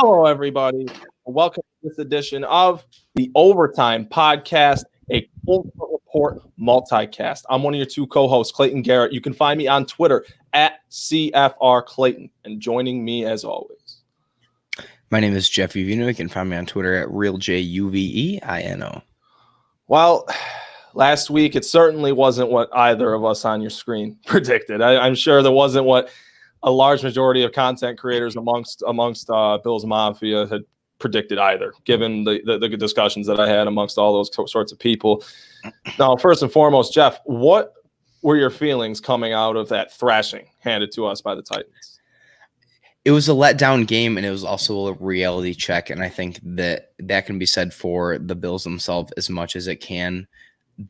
Hello, everybody. Welcome to this edition of the Overtime Podcast, a full court report multicast. I'm one of your two co-hosts, Clayton Garrett. You can find me on Twitter at CFR Clayton. And joining me as always. My name is Jeff Uvino. You can find me on Twitter at RealJUVEINO. Well, last week it certainly wasn't what either of us on your screen predicted. I'm sure there wasn't what a large majority of content creators amongst Bills Mafia had predicted either, given the discussions that I had amongst all those sorts of people. Now, first and foremost, Jeff, what were your feelings coming out of that thrashing handed to us by the Titans? It was a letdown game, and it was also a reality check, and I think that can be said for the Bills themselves as much as it can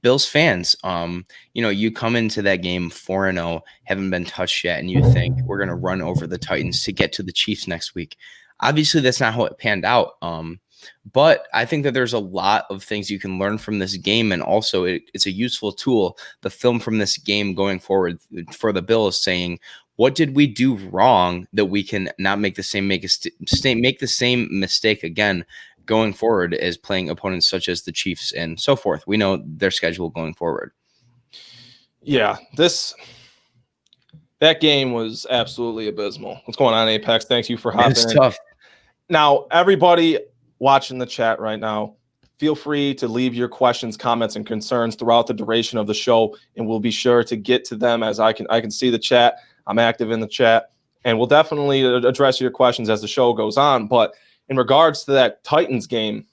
Bills fans. You come into that game 4-0, haven't been touched yet, and you think we're going to run over the Titans to get to the Chiefs next week. Obviously, that's not how it panned out. But I think that there's a lot of things you can learn from this game, and also it's a useful tool, the film from this game going forward for the Bills, saying, what did we do wrong that we can not make the same mistake again going forward as playing opponents such as the Chiefs and so forth. We know their schedule going forward. Yeah, that game was absolutely abysmal. What's going on, Apex? Thank you for hopping in. It's tough. Now, everybody watching the chat right now, feel free to leave your questions, comments, and concerns throughout the duration of the show, and we'll be sure to get to them as I can see the chat. I'm active in the chat, and we'll definitely address your questions as the show goes on. But in regards to that Titans game,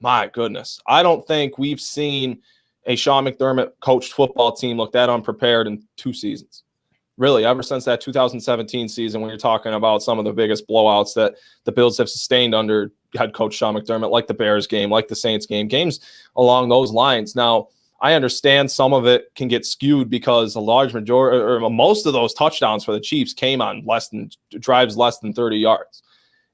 my goodness, I don't think we've seen a Sean McDermott coached football team look that unprepared in 2 seasons. Really, ever since that 2017 season, when you're talking about some of the biggest blowouts that the Bills have sustained under head coach Sean McDermott, like the Bears game, like the Saints game, games along those lines. Now, I understand some of it can get skewed because a large majority or most of those touchdowns for the Chiefs came on drives less than 30 yards.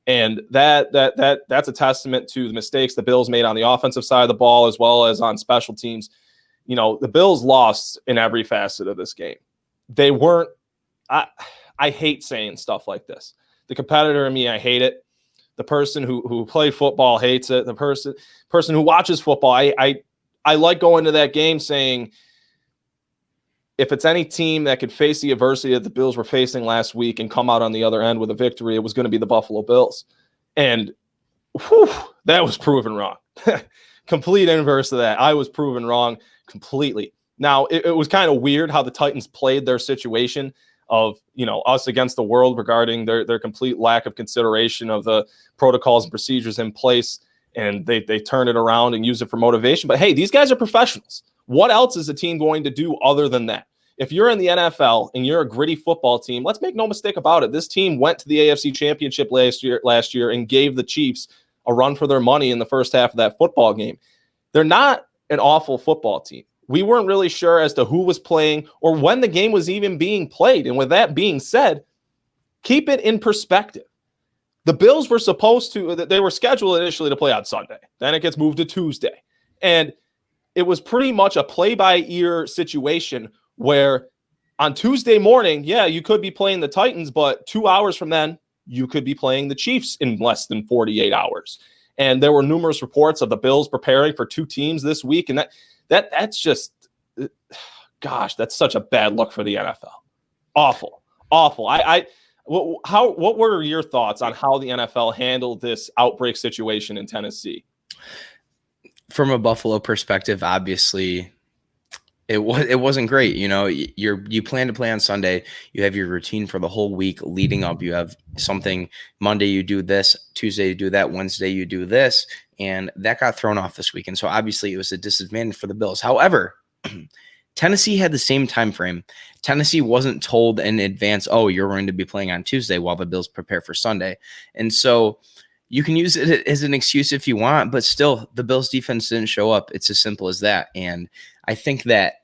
And that's a testament to the mistakes the Bills made on the offensive side of the ball as well as on special teams. You know, the Bills lost in every facet of this game. They weren't – I hate saying stuff like this. The competitor in me, I hate it. The person who played football hates it. The person who watches football, I like going to that game saying – if it's any team that could face the adversity that the Bills were facing last week and come out on the other end with a victory, it was going to be the Buffalo Bills. And that was proven wrong. Complete inverse of that. I was proven wrong completely. Now, it was kind of weird how the Titans played their situation of, us against the world regarding their complete lack of consideration of the protocols and procedures in place. And they turn it around and use it for motivation. But, hey, these guys are professionals. What else is a team going to do other than that? If you're in the NFL and you're a gritty football team, let's make no mistake about it. This team went to the AFC Championship last year and gave the Chiefs a run for their money in the first half of that football game. They're not an awful football team. We weren't really sure as to who was playing or when the game was even being played. And with that being said, keep it in perspective. The Bills were they were scheduled initially to play on Sunday. Then it gets moved to Tuesday. And it was pretty much a play-by-ear situation where on Tuesday morning, yeah, you could be playing the Titans, but 2 hours from then, you could be playing the Chiefs in less than 48 hours. And there were numerous reports of the Bills preparing for 2 teams this week, and that's just, gosh, that's such a bad look for the NFL. Awful. What were your thoughts on how the NFL handled this outbreak situation in Tennessee? From a Buffalo perspective, obviously, it wasn't great. You plan to play on Sunday. You have your routine for the whole week leading up. You have something Monday, you do this, Tuesday, you do that, Wednesday, you do this, and that got thrown off this week. And so obviously it was a disadvantage for the Bills. However, Tennessee had the same time frame. Tennessee wasn't told in advance, oh, you're going to be playing on Tuesday while the Bills prepare for Sunday. And so you can use it as an excuse if you want, but still, the Bills defense didn't show up. It's as simple as that. And I think that,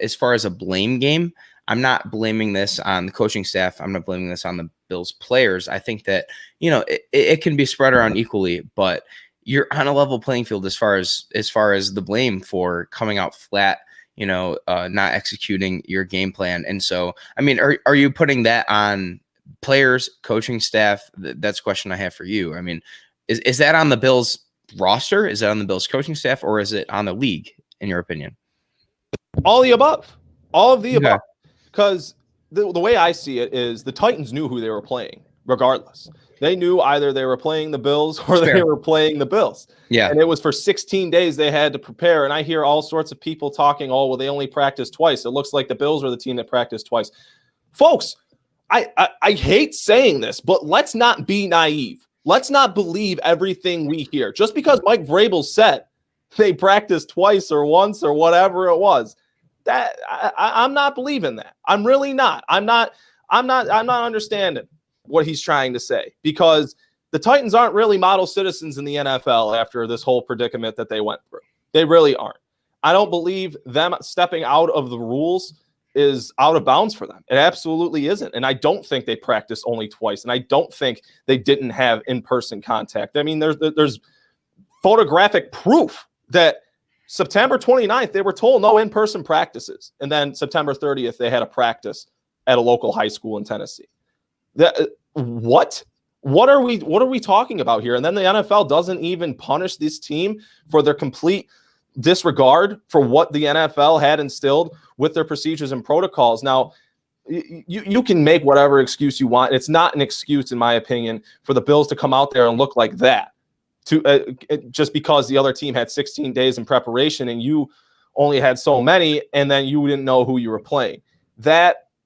as far as a blame game, I'm not blaming this on the coaching staff. I'm not blaming this on the Bills players. I think that, it can be spread around equally, but you're on a level playing field as far as the blame for coming out flat, not executing your game plan. And so, I mean, are you putting that on players, coaching staff, that's a question I have for you. I mean, is that on the Bills roster? Is that on the Bills coaching staff, or is it on the league, in your opinion? All the above. All of the Okay. above. Because the way I see it is the Titans knew who they were playing, regardless. They knew either they were playing the Bills or they were playing the Bills. Yeah. And it was for 16 days they had to prepare. And I hear all sorts of people talking, oh, well, they only practiced twice. It looks like the Bills were the team that practiced twice. Folks, I hate saying this, but let's not be naive. Let's not believe everything we hear. Just because Mike Vrabel said they practiced twice or once or whatever it was, that I'm not believing that. I'm really not. I'm not understanding what he's trying to say, because the Titans aren't really model citizens in the NFL after this whole predicament that they went through. They really aren't. I don't believe them stepping out of the rules is out of bounds for them. It absolutely isn't. And I don't think they practiced only twice. And I don't think they didn't have in-person contact. I mean, there's photographic proof that September 29th, they were told no in-person practices. And then September 30th, they had a practice at a local high school in Tennessee. What are we talking about here? And then the NFL doesn't even punish this team for their complete disregard for what the NFL had instilled with their procedures and protocols. Now, you can make whatever excuse you want. It's not an excuse, in my opinion, for the Bills to come out there and look like that, just because the other team had 16 days in preparation and you only had so many, and then you didn't know who you were playing.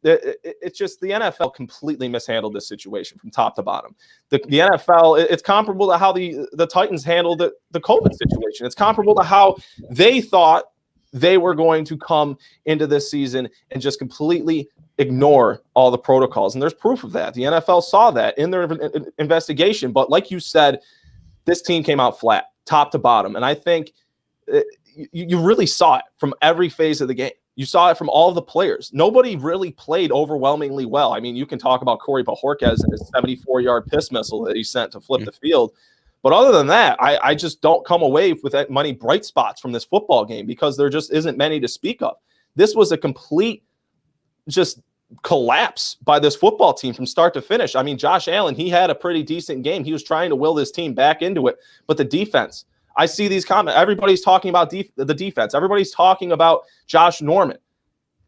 It's just the NFL completely mishandled this situation from top to bottom. The NFL, it's comparable to how the Titans handled the COVID situation. It's comparable to how they thought they were going to come into this season and just completely ignore all the protocols. And there's proof of that. The NFL saw that in their investigation. But like you said, this team came out flat, top to bottom. And I think you really saw it from every phase of the game. You saw it from all of the players. Nobody really played overwhelmingly well. I mean, you can talk about Corey Bajorquez and his 74-yard piss missile that he sent to flip the field. But other than that, I just don't come away with that many bright spots from this football game, because there just isn't many to speak of. This was a complete just collapse by this football team from start to finish. I mean, Josh Allen, he had a pretty decent game. He was trying to will this team back into it. But the defense, I see these comments. Everybody's talking about the defense. Everybody's talking about Josh Norman.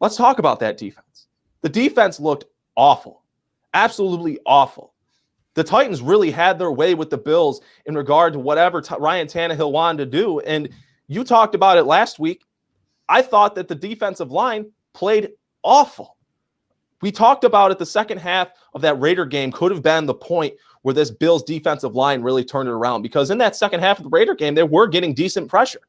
Let's talk about that defense. The defense looked awful, absolutely awful. The Titans really had their way with the Bills in regard to whatever Ryan Tannehill wanted to do. And you talked about it last week. I thought that the defensive line played awful. We talked about it. The second half of that Raider game could have been the point where this Bills defensive line really turned it around, because in that second half of the Raider game, they were getting decent pressure.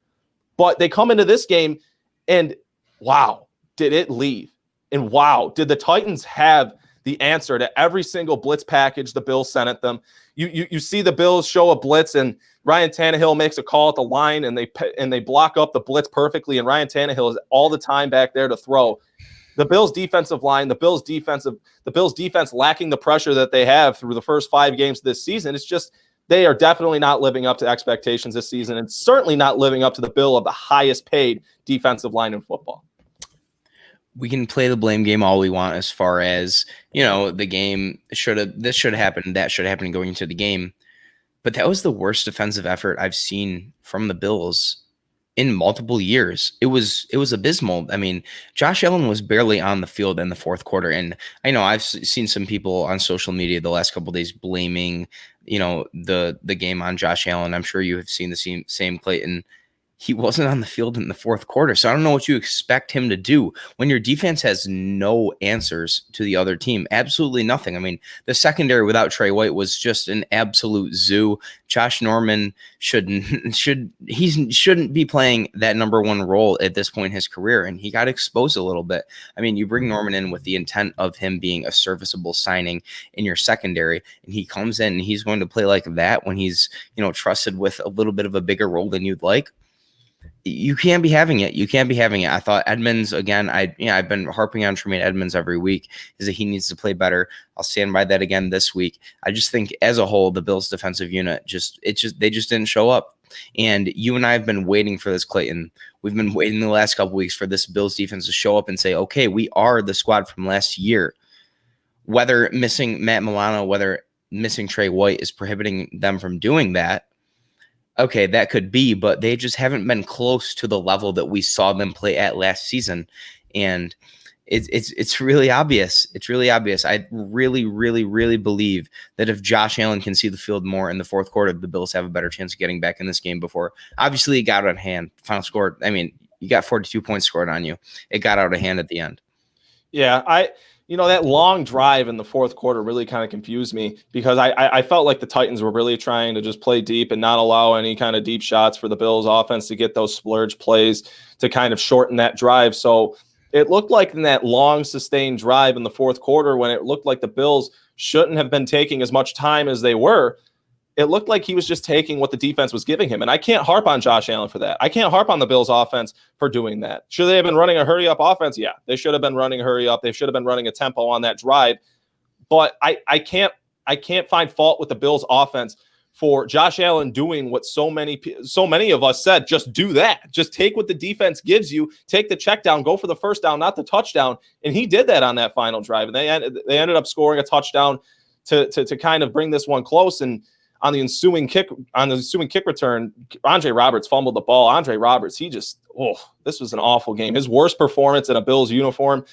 But they come into this game and wow, did it leave. And wow, did the Titans have the answer to every single blitz package the Bills sent at them. You see the Bills show a blitz and Ryan Tannehill makes a call at the line and they block up the blitz perfectly, and Ryan Tannehill is all the time back there to throw. The Bills defensive line, the Bills defense lacking the pressure that they have through the first 5 games this season. It's just, they are definitely not living up to expectations this season, and certainly not living up to the bill of the highest paid defensive line in football. We can play the blame game all we want as far as, the game this should have happened, that should have happened going into the game. But that was the worst defensive effort I've seen from the Bills in multiple years. It was abysmal. I mean, Josh Allen was barely on the field in the fourth quarter. And I know I've seen some people on social media the last couple of days blaming, the game on Josh Allen. I'm sure you have seen the same Clayton. He wasn't on the field in the fourth quarter. So I don't know what you expect him to do when your defense has no answers to the other team. Absolutely nothing. I mean, the secondary without Trey White was just an absolute zoo. Josh Norman shouldn't be playing that number one role at this point in his career. And he got exposed a little bit. I mean, you bring Norman in with the intent of him being a serviceable signing in your secondary, and he comes in and he's going to play like that when he's, trusted with a little bit of a bigger role than you'd like. You can't be having it. I thought Edmonds, again, I've been harping on Tremaine Edmonds every week, is that he needs to play better. I'll stand by that again this week. I just think as a whole, the Bills defensive unit they just didn't show up. And you and I have been waiting for this, Clayton. We've been waiting the last couple weeks for this Bills defense to show up and say, okay, we are the squad from last year. whether missing Matt Milano, whether missing Trey White is prohibiting them from doing that. Okay, that could be, but they just haven't been close to the level that we saw them play at last season. And it's really obvious. It's really obvious. I really, really, really believe that if Josh Allen can see the field more in the fourth quarter, the Bills have a better chance of getting back in this game before. Obviously, it got out of hand. Final score, I mean, you got 42 points scored on you. It got out of hand at the end. Yeah, that long drive in the fourth quarter really kind of confused me because I felt like the Titans were really trying to just play deep and not allow any kind of deep shots for the Bills offense to get those splurge plays to kind of shorten that drive. So it looked like in that long sustained drive in the fourth quarter, when it looked like the Bills shouldn't have been taking as much time as they were, it looked like he was just taking what the defense was giving him. And I can't harp on Josh Allen for that. I can't harp on the Bills offense for doing that. Should they have been running a hurry up offense? Yeah, they should have been running a hurry up. They should have been running a tempo on that drive. But I can't find fault with the Bills offense for Josh Allen doing what so many of us said. Just do that. Just take what the defense gives you. Take the check down. Go for the first down, not the touchdown. And he did that on that final drive. And they ended up scoring a touchdown to kind of bring this one close. And on the ensuing kick return, Andre Roberts fumbled the ball. Andre Roberts, this was an awful game. His worst performance in a Bills uniform.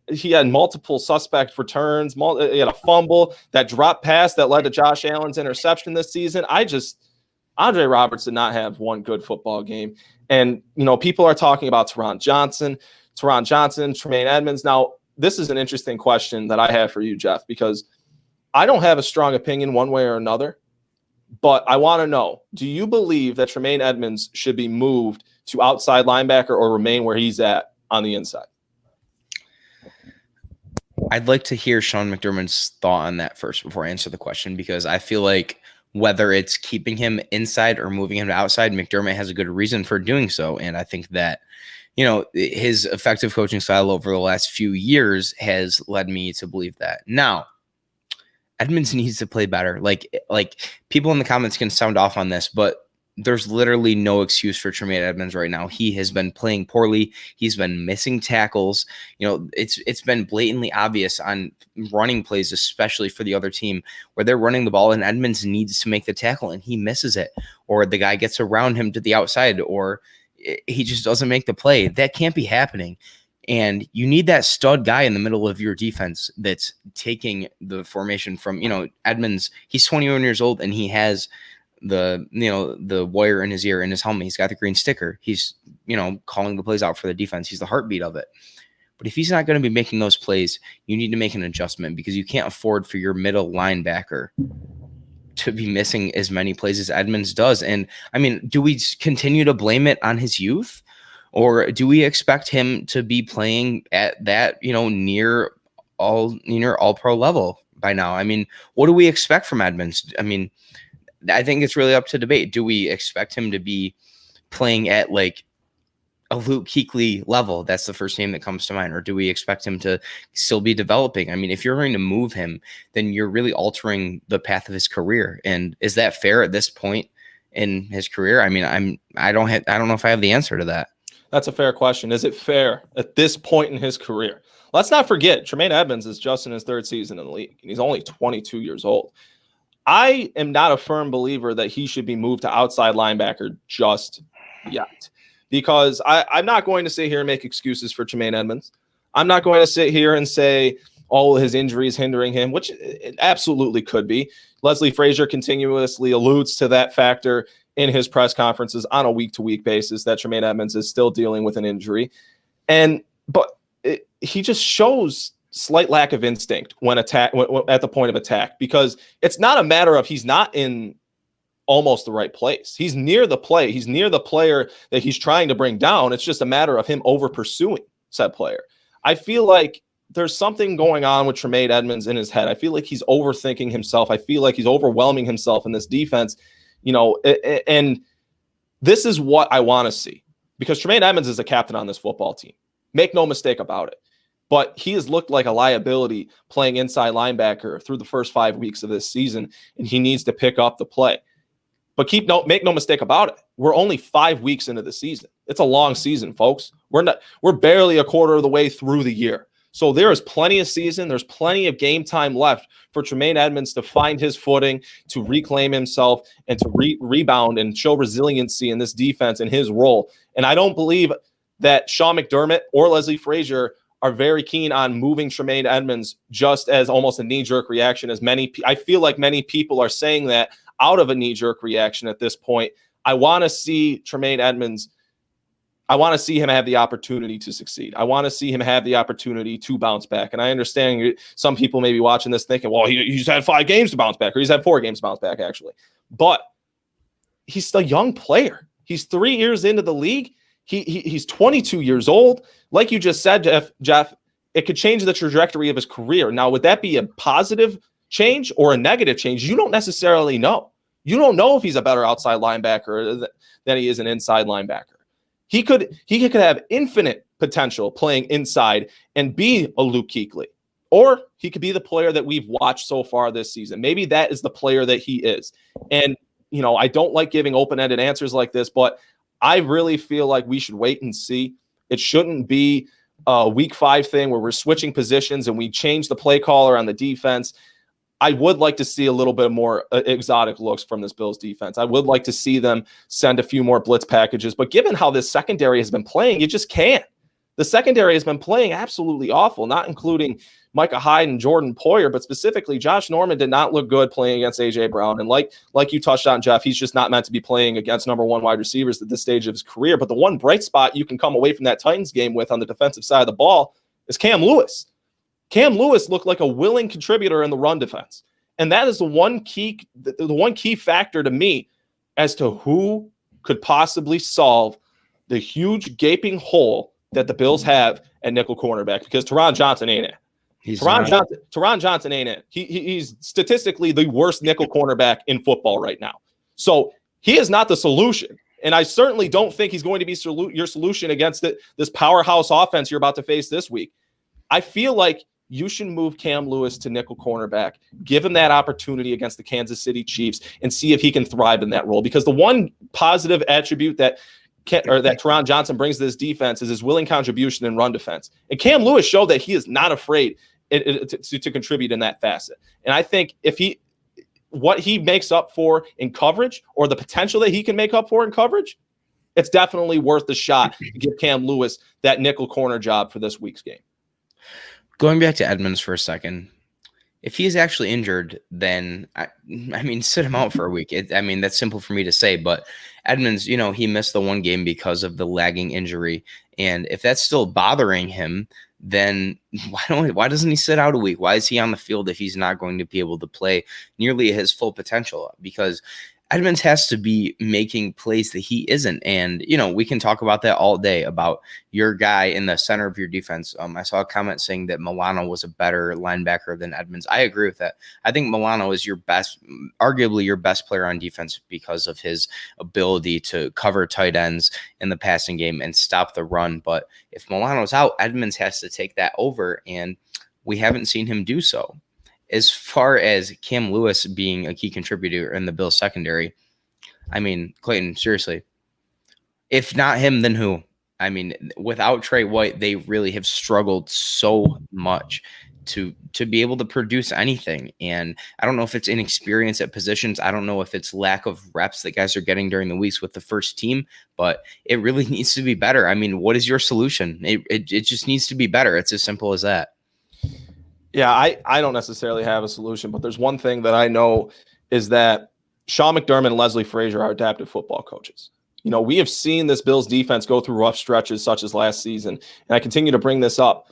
He had multiple suspect returns. He had a fumble, that drop pass that led to Josh Allen's interception this season. Andre Roberts did not have one good football game. And, people are talking about Teron Johnson, Tremaine Edmonds. Now, this is an interesting question that I have for you, Jeff, because I don't have a strong opinion one way or another, but I want to know, do you believe that Tremaine Edmonds should be moved to outside linebacker or remain where he's at on the inside? I'd like to hear Sean McDermott's thought on that first before I answer the question, because I feel like whether it's keeping him inside or moving him to outside, McDermott has a good reason for doing so. And I think that, his effective coaching style over the last few years has led me to believe that. Now, Edmonds needs to play better. Like people in the comments can sound off on this, but there's literally no excuse for Tremaine Edmonds right now. He has been playing poorly. He's been missing tackles. It's been blatantly obvious on running plays, especially for the other team, where they're running the ball and Edmonds needs to make the tackle and he misses it, or the guy gets around him to the outside, or he just doesn't make the play. That can't be happening. And you need that stud guy in the middle of your defense that's taking the formation from, Edmonds. He's 21 years old and he has the wire in his ear, in his helmet. He's got the green sticker. He's, calling the plays out for the defense. He's the heartbeat of it. But if he's not going to be making those plays, you need to make an adjustment, because you can't afford for your middle linebacker to be missing as many plays as Edmonds does. And I mean, do we continue to blame it on his youth? Or do we expect him to be playing at that, near all pro level by now? I mean, what do we expect from Edmonds? I mean, I think it's really up to debate. Do we expect him to be playing at like a Luke Kuechly level? That's the first name that comes to mind. Or do we expect him to still be developing? I mean, if you're going to move him, then you're really altering the path of his career. And is that fair at this point in his career? I mean, I don't know if I have the answer to that. That's a fair question. Is it fair at this point in his career? Let's not forget, Tremaine Edmonds is just in his third season in the league, and he's only 22 years old. I am not a firm believer that he should be moved to outside linebacker just yet, because I'm not going to sit here and make excuses for Tremaine Edmonds. I'm not going to sit here and say all of his injuries hindering him, which it absolutely could be. Leslie Frazier continuously alludes to that factor in his press conferences on a week-to-week basis, that Tremaine Edmonds is still dealing with an injury. But he just shows slight lack of instinct when at the point of attack, because it's not a matter of he's not in almost the right place. He's near the play. He's near the player that he's trying to bring down. It's just a matter of him over pursuing said player. I feel like there's something going on with Tremaine Edmonds in his head. I feel like he's overthinking himself. I feel like he's overwhelming himself in this defense. And this is what I want to see, because Tremaine Edmonds is a captain on this football team. Make no mistake about it. But he has looked like a liability playing inside linebacker through the first 5 weeks of this season, and he needs to pick up the play. But make no mistake about it. We're only 5 weeks into the season. It's a long season, folks. We're barely a quarter of the way through the year. So there is plenty of season. There's plenty of game time left for Tremaine Edmonds to find his footing, to reclaim himself, and to rebound and show resiliency in this defense and his role. And I don't believe that Sean McDermott or Leslie Frazier are very keen on moving Tremaine Edmonds just as almost a knee-jerk reaction, as I feel like many people are saying that out of a knee-jerk reaction at this point. I want to see Tremaine Edmonds. I want to see him have the opportunity to succeed. I want to see him have the opportunity to bounce back. And I understand some people may be watching this thinking, well, he's had 5 games to bounce back, or he's had 4 games to bounce back, actually. But he's a young player. He's 3 years into the league. He's 22 years old. Like you just said, Jeff, it could change the trajectory of his career. Now, would that be a positive change or a negative change? You don't necessarily know. You don't know if he's a better outside linebacker than he is an inside linebacker. He could have infinite potential playing inside and be a Luke Kuechly, or he could be the player that we've watched so far this season. Maybe that is the player that he is. And, I don't like giving open-ended answers like this, but I really feel like we should wait and see. It shouldn't be a week 5 thing where we're switching positions and we change the play caller on the defense. I would like to see a little bit more exotic looks from this Bills defense. I would like to see them send a few more blitz packages, but given how this secondary has been playing, you just can't. The secondary has been playing absolutely awful, not including Micah Hyde and Jordan Poyer, but specifically Josh Norman did not look good playing against A.J. Brown. And like you touched on, Jeff, he's just not meant to be playing against number 1 wide receivers at this stage of his career. But the one bright spot you can come away from that Titans game with on the defensive side of the ball is Cam Lewis. Cam Lewis looked like a willing contributor in the run defense. And that is the one key factor to me as to who could possibly solve the huge gaping hole that the Bills have at nickel cornerback, because Teron Johnson ain't it. Teron Johnson ain't it. He's statistically the worst nickel cornerback in football right now. So he is not the solution. And I certainly don't think he's going to be your solution against this powerhouse offense you're about to face this week. I feel like you should move Cam Lewis to nickel cornerback, give him that opportunity against the Kansas City Chiefs, and see if he can thrive in that role. Because the one positive attribute that Teron Johnson brings to this defense is his willing contribution in run defense. And Cam Lewis showed that he is not afraid to contribute in that facet. And I think what he makes up for in coverage, or the potential that he can make up for in coverage, it's definitely worth the shot to give Cam Lewis that nickel corner job for this week's game. Going back to Edmonds for a second, if he's actually injured, then I mean, sit him out for a week. That's simple for me to say, but Edmonds, he missed the 1 game because of the lagging injury. And if that's still bothering him, then why doesn't he sit out a week? Why is he on the field if he's not going to be able to play nearly his full potential? Because Edmonds has to be making plays that he isn't. And, we can talk about that all day, about your guy in the center of your defense. I saw a comment saying that Milano was a better linebacker than Edmonds. I agree with that. I think Milano is arguably your best player on defense because of his ability to cover tight ends in the passing game and stop the run. But if Milano's out, Edmonds has to take that over, and we haven't seen him do so. As far as Cam Lewis being a key contributor in the Bills secondary, Clayton, seriously, if not him, then who? Without Trey White, they really have struggled so much to be able to produce anything. And I don't know if it's inexperience at positions. I don't know if it's lack of reps that guys are getting during the weeks with the first team, but it really needs to be better. What is your solution? It just needs to be better. It's as simple as that. Yeah, I don't necessarily have a solution, but there's one thing that I know is that Sean McDermott and Leslie Frazier are adaptive football coaches. We have seen this Bills defense go through rough stretches such as last season, and I continue to bring this up.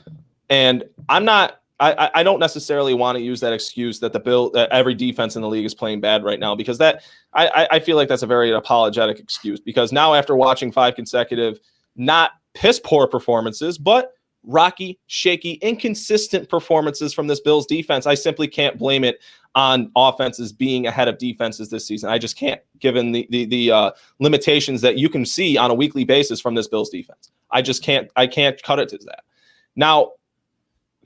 And I don't necessarily want to use that excuse that that every defense in the league is playing bad right now, because I feel like that's a very apologetic excuse. Because now, after watching 5 consecutive, not piss poor performances, but rocky, shaky, inconsistent performances from this Bills defense, I simply can't blame it on offenses being ahead of defenses this season. I just can't, given the limitations that you can see on a weekly basis from this Bills defense. I can't cut it to that. Now,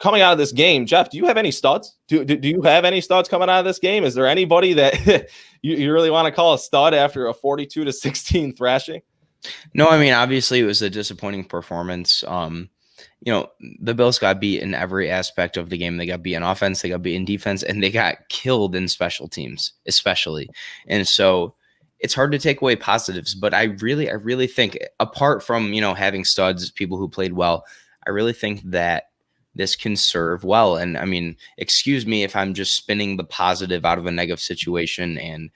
coming out of this game, Jeff, do you have any studs? Do you have any studs coming out of this game? Is there anybody that you really want to call a stud after a 42-16 thrashing? No, obviously it was a disappointing performance. the Bills got beat in every aspect of the game. They got beat in offense, they got beat in defense, and they got killed in special teams, especially. And so it's hard to take away positives, but I really think, apart from, having studs, people who played well, I really think that this can serve well. And I mean, excuse me if I'm just spinning the positive out of a negative situation and,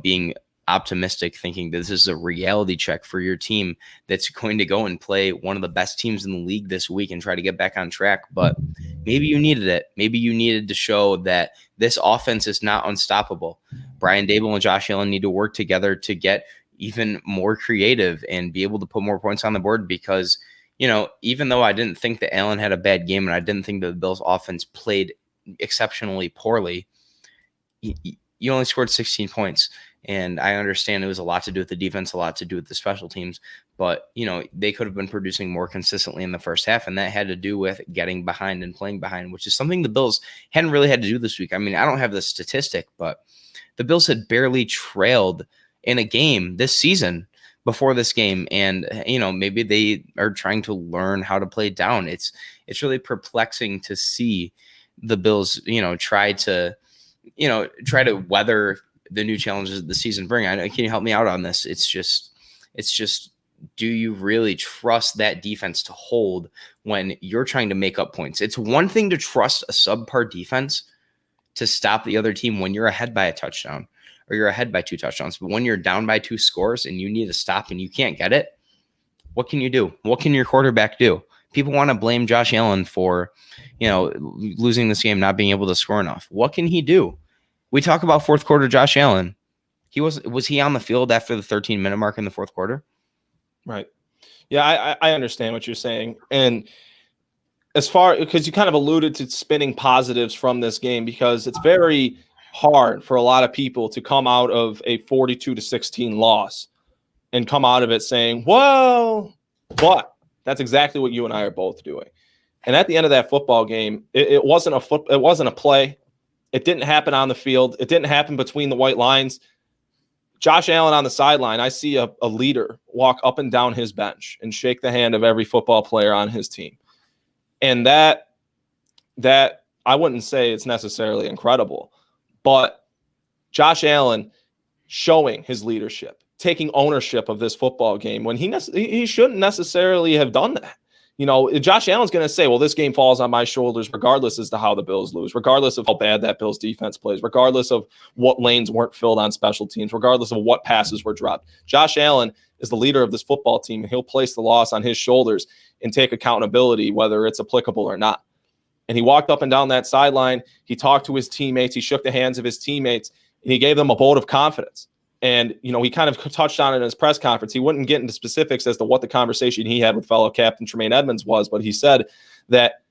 being optimistic, thinking that this is a reality check for your team that's going to go and play one of the best teams in the league this week and try to get back on track. But maybe you needed it. Maybe you needed to show that this offense is not unstoppable. Brian Dable and Josh Allen need to work together to get even more creative and be able to put more points on the board, because, even though I didn't think that Allen had a bad game and I didn't think that the Bills offense played exceptionally poorly, you only scored 16 points. And I understand it was a lot to do with the defense, a lot to do with the special teams, but, they could have been producing more consistently in the first half. And that had to do with getting behind and playing behind, which is something the Bills hadn't really had to do this week. I mean, I don't have the statistic, but the Bills had barely trailed in a game this season before this game. And, maybe they are trying to learn how to play down. It's really perplexing to see the Bills, try to weather the new challenges the season bring. I know, can you help me out on this? It's just, do you really trust that defense to hold when you're trying to make up points? It's one thing to trust a subpar defense to stop the other team when you're ahead by a touchdown or you're ahead by 2 touchdowns. But when you're down by 2 scores and you need to stop and you can't get it, what can you do? What can your quarterback do? People want to blame Josh Allen for, losing this game, not being able to score enough. What can he do? We talk about fourth quarter Josh Allen. Was he on the field after the 13-minute mark in the fourth quarter? Right. Yeah, I understand what you're saying. And because you kind of alluded to spinning positives from this game, because it's very hard for a lot of people to come out of a 42-16 loss and come out of it saying, well, but that's exactly what you and I are both doing. And at the end of that football game, it wasn't a play. It didn't happen on the field. It didn't happen between the white lines. Josh Allen on the sideline, I see a leader walk up and down his bench and shake the hand of every football player on his team. And that I wouldn't say it's necessarily incredible, but Josh Allen showing his leadership, taking ownership of this football game when he shouldn't necessarily have done that. Josh Allen's going to say, well, this game falls on my shoulders regardless as to how the Bills lose, regardless of how bad that Bills defense plays, regardless of what lanes weren't filled on special teams, regardless of what passes were dropped. Josh Allen is the leader of this football team, and he'll place the loss on his shoulders and take accountability, whether it's applicable or not. And he walked up and down that sideline. He talked to his teammates. He shook the hands of his teammates, and he gave them a vote of confidence. And, he kind of touched on it in his press conference. He wouldn't get into specifics as to what the conversation he had with fellow captain Tremaine Edmonds was, but he said that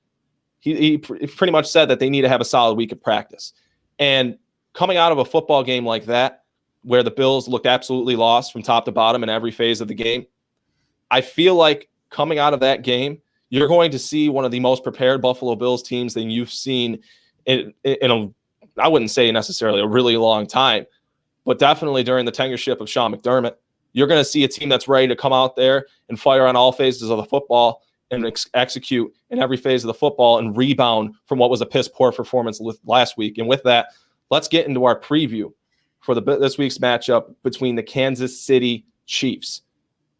he pretty much said that they need to have a solid week of practice. And coming out of a football game like that, where the Bills looked absolutely lost from top to bottom in every phase of the game, I feel like coming out of that game, you're going to see one of the most prepared Buffalo Bills teams than you've seen in I wouldn't say necessarily a really long time, but definitely during the tenureship of Sean McDermott. You're going to see a team that's ready to come out there and fire on all phases of the football and execute in every phase of the football and rebound from what was a piss-poor performance last week. And with that, let's get into our preview for this week's matchup between the Kansas City Chiefs.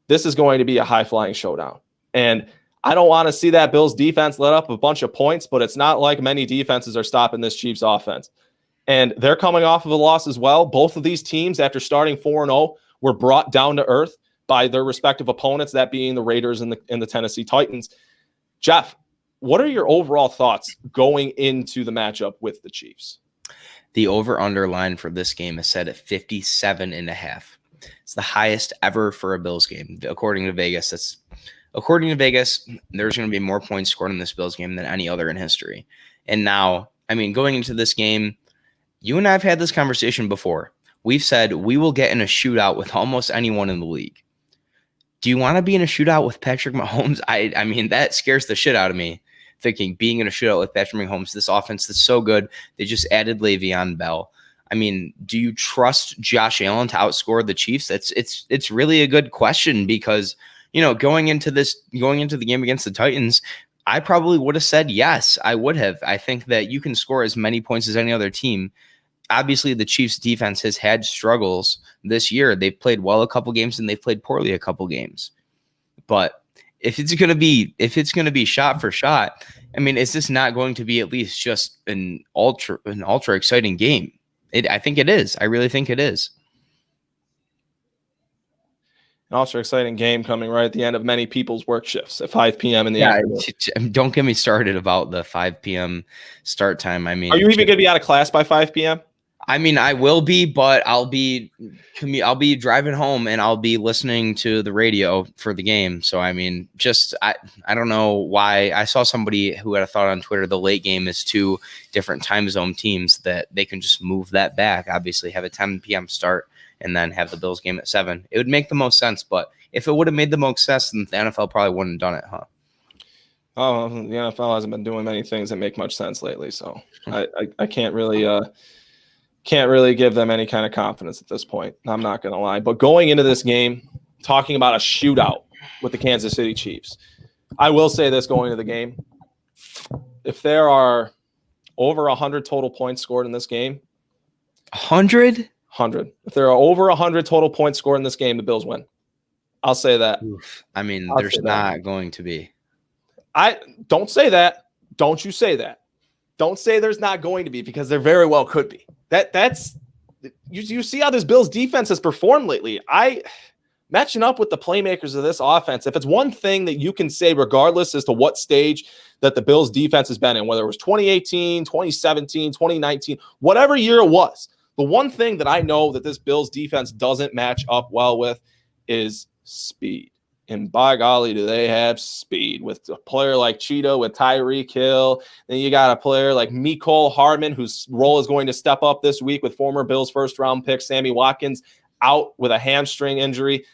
This is going to be a high-flying showdown. And I don't want to see that Bills defense let up a bunch of points, but it's not like many defenses are stopping this Chiefs offense. And they're coming off of a loss as well. Both of these teams, after starting 4-0, were brought down to earth by their respective opponents, that being the Raiders and the Tennessee Titans. Jeff, what are your overall thoughts going into the matchup with the Chiefs? The over-under line for this game is set at 57.5. It's the highest ever for a Bills game, according to Vegas. There's going to be more points scored in this Bills game than any other in history. And now, going into this game, you and I have had this conversation before. We've said we will get in a shootout with almost anyone in the league. Do you want to be in a shootout with Patrick Mahomes? I mean, that scares the shit out of me, thinking being in a shootout with Patrick Mahomes, this offense is so good. They just added Le'Veon Bell. Do you trust Josh Allen to outscore the Chiefs? It's really a good question because, going into the game against the Titans, I probably would have said yes. I would have. I think that you can score as many points as any other team. Obviously, the Chiefs defense has had struggles this year. They've played well a couple games and they've played poorly a couple games. But if it's going to be shot for shot, I mean, is this not going to be at least just an ultra exciting game? I think it is. I really think it is. An ultra exciting game coming right at the end of many people's work shifts at 5 p.m. in the afternoon. Don't get me started about the 5 p.m. start time. I mean, are you even going to be out of class by 5 p.m.? I mean, I will be, but I'll be driving home and I'll be listening to the radio for the game. So, I mean, I don't know why. I saw somebody who had a thought on Twitter, the late game is 2 different time zone teams, that they can just move that back. Obviously, have a 10 p.m. start and then have the Bills game at 7. It would make the most sense. But if it would have made the most sense, then the NFL probably wouldn't have done it, huh? Oh, the NFL hasn't been doing many things that make much sense lately. So I can't really give them any kind of confidence at this point. I'm not going to lie. But going into this game, talking about a shootout with the Kansas City Chiefs, I will say this going into the game. If there are over 100 total points scored in this game. 100? 100. If there are over 100 total points scored in this game, the Bills win. I'll say that. Oof. I mean, there's not going to be. I don't say that. Don't you say that. Don't say there's not going to be, because there very well could be. That's you see how this Bills defense has performed lately. Matching up with the playmakers of this offense, if it's one thing that you can say, regardless as to what stage that the Bills defense has been in, whether it was 2018, 2017, 2019, whatever year it was, the one thing that I know that this Bills defense doesn't match up well with is speed. And by golly, do they have speed with a player like Cheetah, with Tyreek Hill. Then you got a player like Mecole Hardman, whose role is going to step up this week with former Bills first-round pick Sammy Watkins out with a hamstring injury.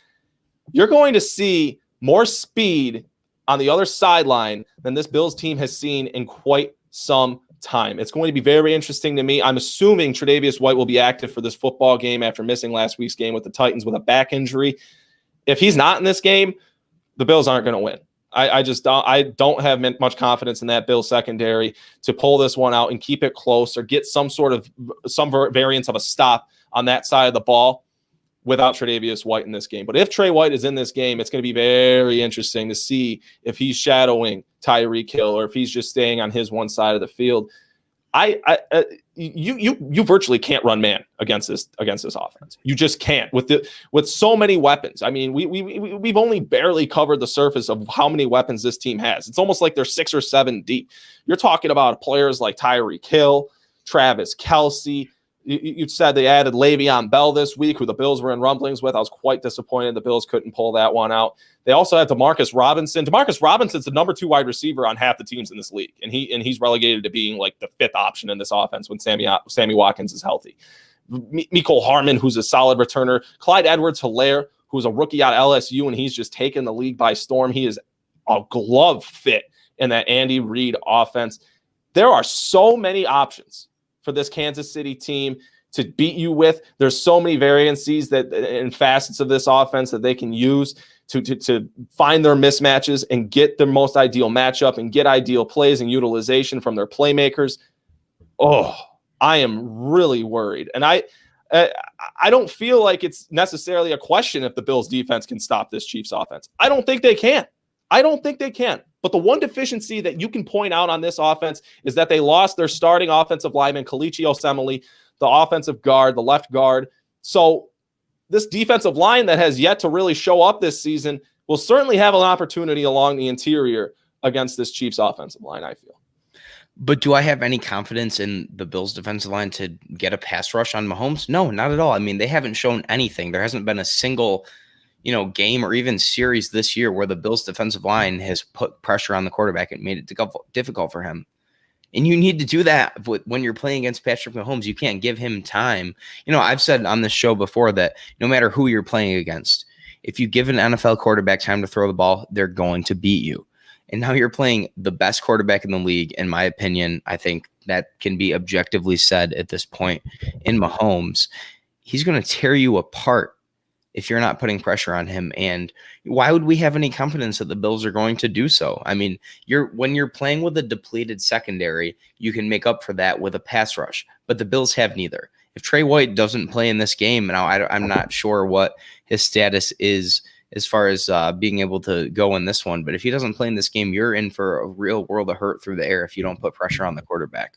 You're going to see more speed on the other sideline than this Bills team has seen in quite some time. It's going to be very interesting to me. I'm assuming Tre'Davious White will be active for this football game after missing last week's game with the Titans with a back injury. If he's not in this game, the Bills aren't going to win. I don't have much confidence in that Bills secondary to pull this one out and keep it close or get some variance of a stop on that side of the ball without Tre'Davious White in this game. But if Trey White is in this game, it's going to be very interesting to see if he's shadowing Tyreek Hill or if he's just staying on his one side of the field. You virtually can't run man against this offense. You just can't with so many weapons. I mean, we've only barely covered the surface of how many weapons this team has. It's almost like they're 6 or 7 deep. You're talking about players like Tyreek Hill, Travis Kelce. You said they added Le'Veon Bell this week, who the Bills were in rumblings with. I was quite disappointed the Bills couldn't pull that one out. They also had Demarcus Robinson. Demarcus Robinson's the number 2 wide receiver on half the teams in this league, and he's relegated to being like the 5th option in this offense when Sammy Watkins is healthy. Mecole Hardman, who's a solid returner. Clyde Edwards-Helaire, who's a rookie out of LSU, and he's just taken the league by storm. He is a glove fit in that Andy Reid offense. There are so many options for this Kansas City team to beat you with. There's so many variances and facets of this offense that they can use to find their mismatches and get the most ideal matchup and get ideal plays and utilization from their playmakers. Oh, I am really worried. And I don't feel like it's necessarily a question if the Bills defense can stop this Chiefs offense. I don't think they can. But the one deficiency that you can point out on this offense is that they lost their starting offensive lineman, Kalichi Osemele, the offensive guard, the left guard. So this defensive line that has yet to really show up this season will certainly have an opportunity along the interior against this Chiefs offensive line, I feel. But do I have any confidence in the Bills defensive line to get a pass rush on Mahomes? No, not at all. I mean, they haven't shown anything. There hasn't been a single game or even series this year where the Bills defensive line has put pressure on the quarterback and made it difficult for him. And you need to do that when you're playing against Patrick Mahomes. You can't give him time. I've said on this show before that no matter who you're playing against, if you give an NFL quarterback time to throw the ball, they're going to beat you. And now you're playing the best quarterback in the league, in my opinion. I think that can be objectively said at this point in Mahomes. He's going to tear you apart if you're not putting pressure on him. And why would we have any confidence that the Bills are going to do so? I mean, when you're playing with a depleted secondary, you can make up for that with a pass rush, but the Bills have neither. If Trey White doesn't play in this game, now I'm not sure what his status is as far as being able to go in this one. But if he doesn't play in this game, you're in for a real world of hurt through the air if you don't put pressure on the quarterback.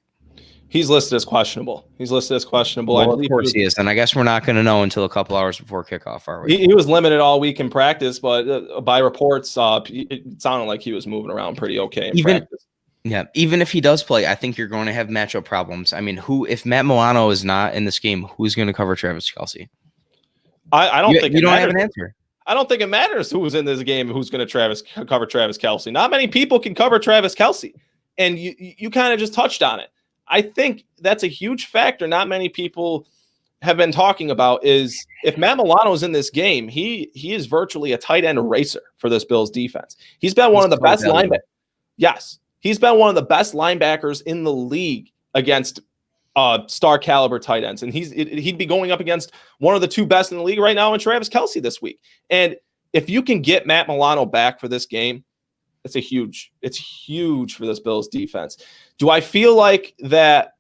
He's listed as questionable. Well, of course he is. And I guess we're not going to know until a couple hours before kickoff, are we? He was limited all week in practice, but by reports, it sounded like he was moving around pretty okay in practice. Yeah, even if he does play, I think you're going to have matchup problems. I mean, if Matt Milano is not in this game, who's going to cover Travis Kelce? I don't think you don't have an answer. I don't think it matters who's in this game, who's going to cover Travis Kelce. Not many people can cover Travis Kelce, and you kind of just touched on it. I think that's a huge factor. Not many people have been talking about is if Matt Milano is in this game, he is virtually a tight end eraser for this Bills defense. He's been one of the best linebackers. Yes, he's been one of the best linebackers in the league against star caliber tight ends, and he'd be going up against one of the two best in the league right now in Travis Kelce this week. And if you can get Matt Milano back for this game, it's huge for this Bills defense. Do I feel like that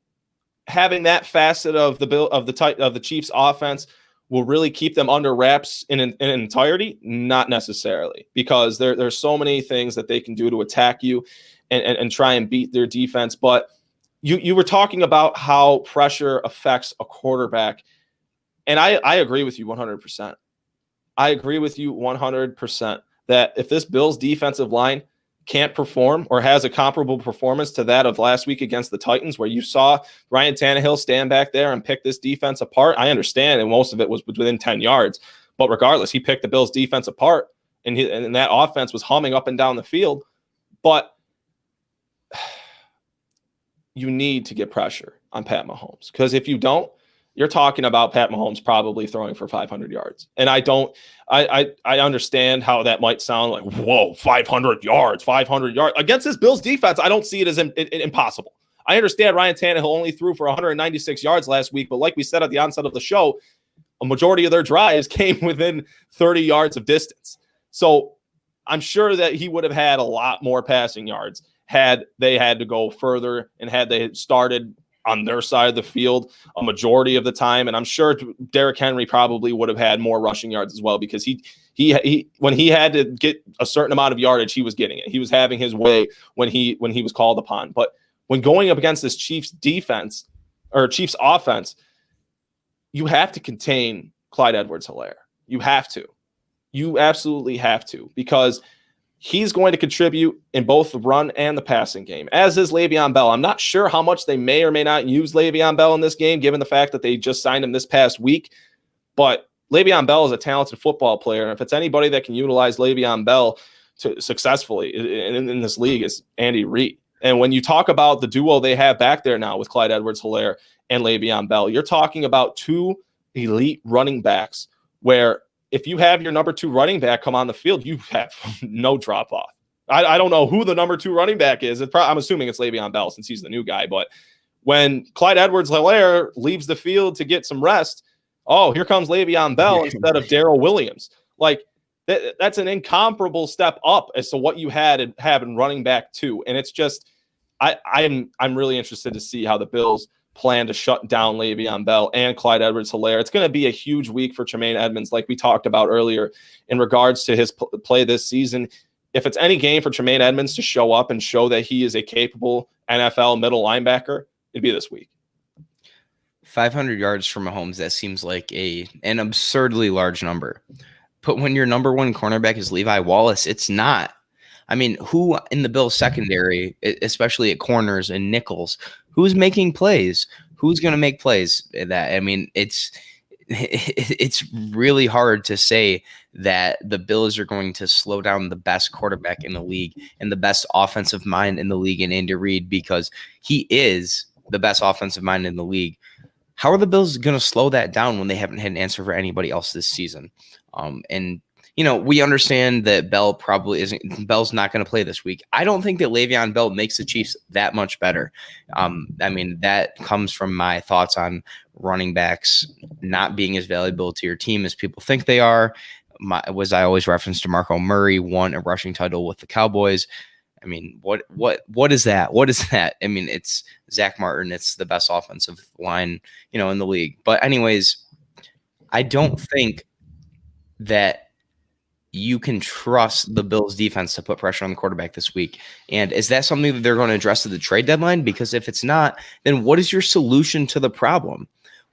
having that facet of the Chiefs offense will really keep them under wraps in entirety? Not necessarily, because there's so many things that they can do to attack you and try and beat their defense. But you were talking about how pressure affects a quarterback, and I agree with you 100%. I agree with you 100% that if this Bills defensive line can't perform or has a comparable performance to that of last week against the Titans, where you saw Ryan Tannehill stand back there and pick this defense apart. I understand, and most of it was within 10 yards. But regardless, he picked the Bills defense apart, and that offense was humming up and down the field. But you need to get pressure on Pat Mahomes, because if you don't, you're talking about Pat Mahomes probably throwing for 500 yards. And I understand how that might sound like, whoa, 500 yards. Against this Bills defense, I don't see it as impossible. I understand Ryan Tannehill only threw for 196 yards last week, but like we said at the onset of the show, a majority of their drives came within 30 yards of distance. So I'm sure that he would have had a lot more passing yards had they had to go further and had they started on their side of the field a majority of the time. And I'm sure Derrick Henry probably would have had more rushing yards as well, because he when he had to get a certain amount of yardage, he was getting it. He was having his way when he was called upon. But when going up against this Chiefs defense or Chiefs offense, you have to contain Clyde Edwards-Helaire. You have to. You absolutely have to, because he's going to contribute in both the run and the passing game, as is Le'Veon Bell. I'm not sure how much they may or may not use Le'Veon Bell in this game, given the fact that they just signed him this past week. But Le'Veon Bell is a talented football player, and if it's anybody that can utilize Le'Veon Bell to successfully in this league, is Andy Reid. And when you talk about the duo they have back there now with Clyde Edwards-Helaire and Le'Veon Bell, you're talking about two elite running backs where if you have your number 2 running back come on the field, you have no drop off. I don't know who the number 2 running back is. I'm assuming it's Le'Veon Bell since he's the new guy. But when Clyde Edwards-Helaire leaves the field to get some rest, oh, here comes Le'Veon Bell instead of Darrell Williams. Like that's an incomparable step up as to what you have in running back 2. And it's just I'm really interested to see how the Bills plan to shut down Le'Veon Bell and Clyde Edwards-Helaire. It's going to be a huge week for Tremaine Edmonds, like we talked about earlier, in regards to his play this season. If it's any game for Tremaine Edmonds to show up and show that he is a capable NFL middle linebacker, it'd be this week. 500 yards from Mahomes, that seems like an absurdly large number. But when your number 1 cornerback is Levi Wallace, it's not. I mean, who in the Bills secondary, especially at corners and nickels, who's making plays? Who's going to make plays? It's really hard to say that the Bills are going to slow down the best quarterback in the league and the best offensive mind in the league in Andy Reid, because he is the best offensive mind in the league. How are the Bills going to slow that down when they haven't had an answer for anybody else this season? And we understand that Bell's not going to play this week. I don't think that Le'Veon Bell makes the Chiefs that much better. That comes from my thoughts on running backs not being as valuable to your team as people think they are. I always referenced DeMarco Murray won a rushing title with the Cowboys. What is that? What is that? It's Zach Martin. It's the best offensive line, in the league. But anyways, I don't think that you can trust the Bills defense to put pressure on the quarterback this week. And is that something that they're going to address at the trade deadline? Because if it's not, then what is your solution to the problem?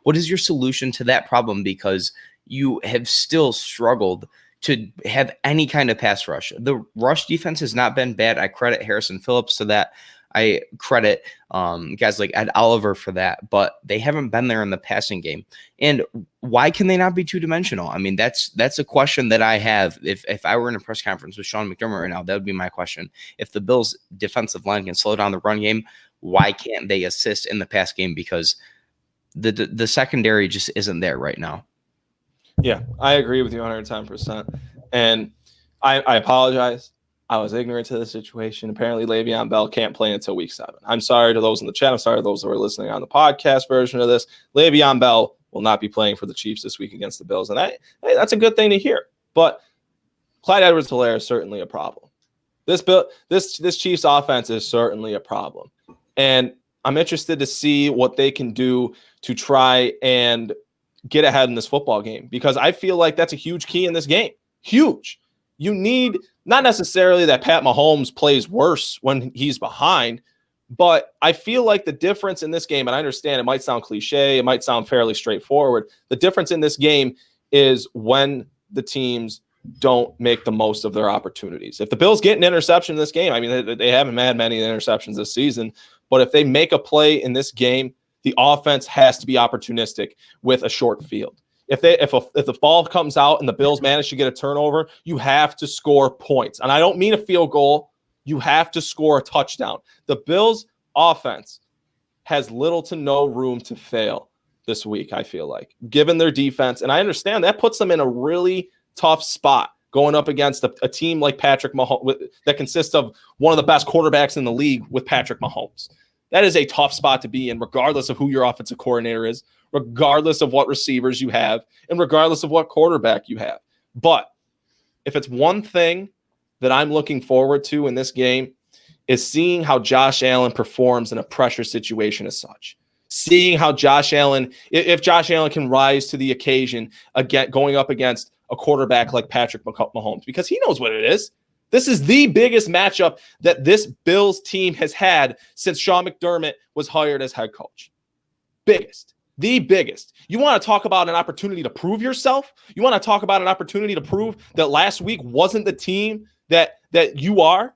What is your solution to that problem? Because you have still struggled to have any kind of pass rush. The rush defense has not been bad. I credit Harrison Phillips to that. I credit guys like Ed Oliver for that, but they haven't been there in the passing game. And why can they not be two-dimensional? That's a question that I have. If I were in a press conference with Sean McDermott right now, that would be my question. If the Bills' defensive line can slow down the run game, why can't they assist in the pass game? Because the secondary just isn't there right now. Yeah, I agree with you 110%. And I apologize. I was ignorant to the situation. Apparently, Le'Veon Bell can't play until week 7. I'm sorry to those in the chat. I'm sorry to those who are listening on the podcast version of this. Le'Veon Bell will not be playing for the Chiefs this week against the Bills. And that's a good thing to hear. But Clyde Edwards-Helaire is certainly a problem. This Chiefs offense is certainly a problem. And I'm interested to see what they can do to try and get ahead in this football game, because I feel like that's a huge key in this game. Huge. You need not necessarily that Pat Mahomes plays worse when he's behind, but I feel like the difference in this game, and I understand it might sound cliche, it might sound fairly straightforward. The difference in this game is when the teams don't make the most of their opportunities. If the Bills get an interception in this game, they haven't had many interceptions this season, but if they make a play in this game, the offense has to be opportunistic with a short field. If the ball comes out and the Bills manage to get a turnover, you have to score points. And I don't mean a field goal. You have to score a touchdown. The Bills offense has little to no room to fail this week, I feel like, given their defense. And I understand that puts them in a really tough spot going up against a team like Patrick Mahomes that consists of one of the best quarterbacks in the league with Patrick Mahomes. That is a tough spot to be in, regardless of who your offensive coordinator is, regardless of what receivers you have, and regardless of what quarterback you have. But if it's one thing that I'm looking forward to in this game, is seeing how Josh Allen performs in a pressure situation as such. Seeing how Josh Allen, if Josh Allen can rise to the occasion again, going up against a quarterback like Patrick Mahomes, because he knows what it is. This is the biggest matchup that this Bills team has had since Sean McDermott was hired as head coach. The biggest. You want to talk about an opportunity to prove yourself? You want to talk about an opportunity to prove that last week wasn't the team that you are?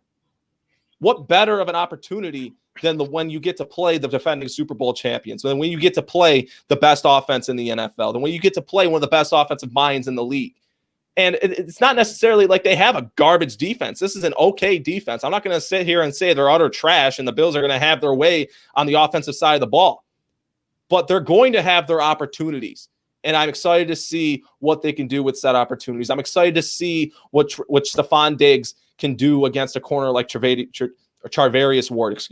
What better of an opportunity than when you get to play the defending Super Bowl champions, than when you get to play the best offense in the NFL, than when you get to play one of the best offensive minds in the league? And it's not necessarily like they have a garbage defense. This is an okay defense. I'm not going to sit here and say they're utter trash and the Bills are going to have their way on the offensive side of the ball. But they're going to have their opportunities. And I'm excited to see what they can do with set opportunities. I'm excited to see what Stephon Diggs can do against a corner like Charvarius Ward,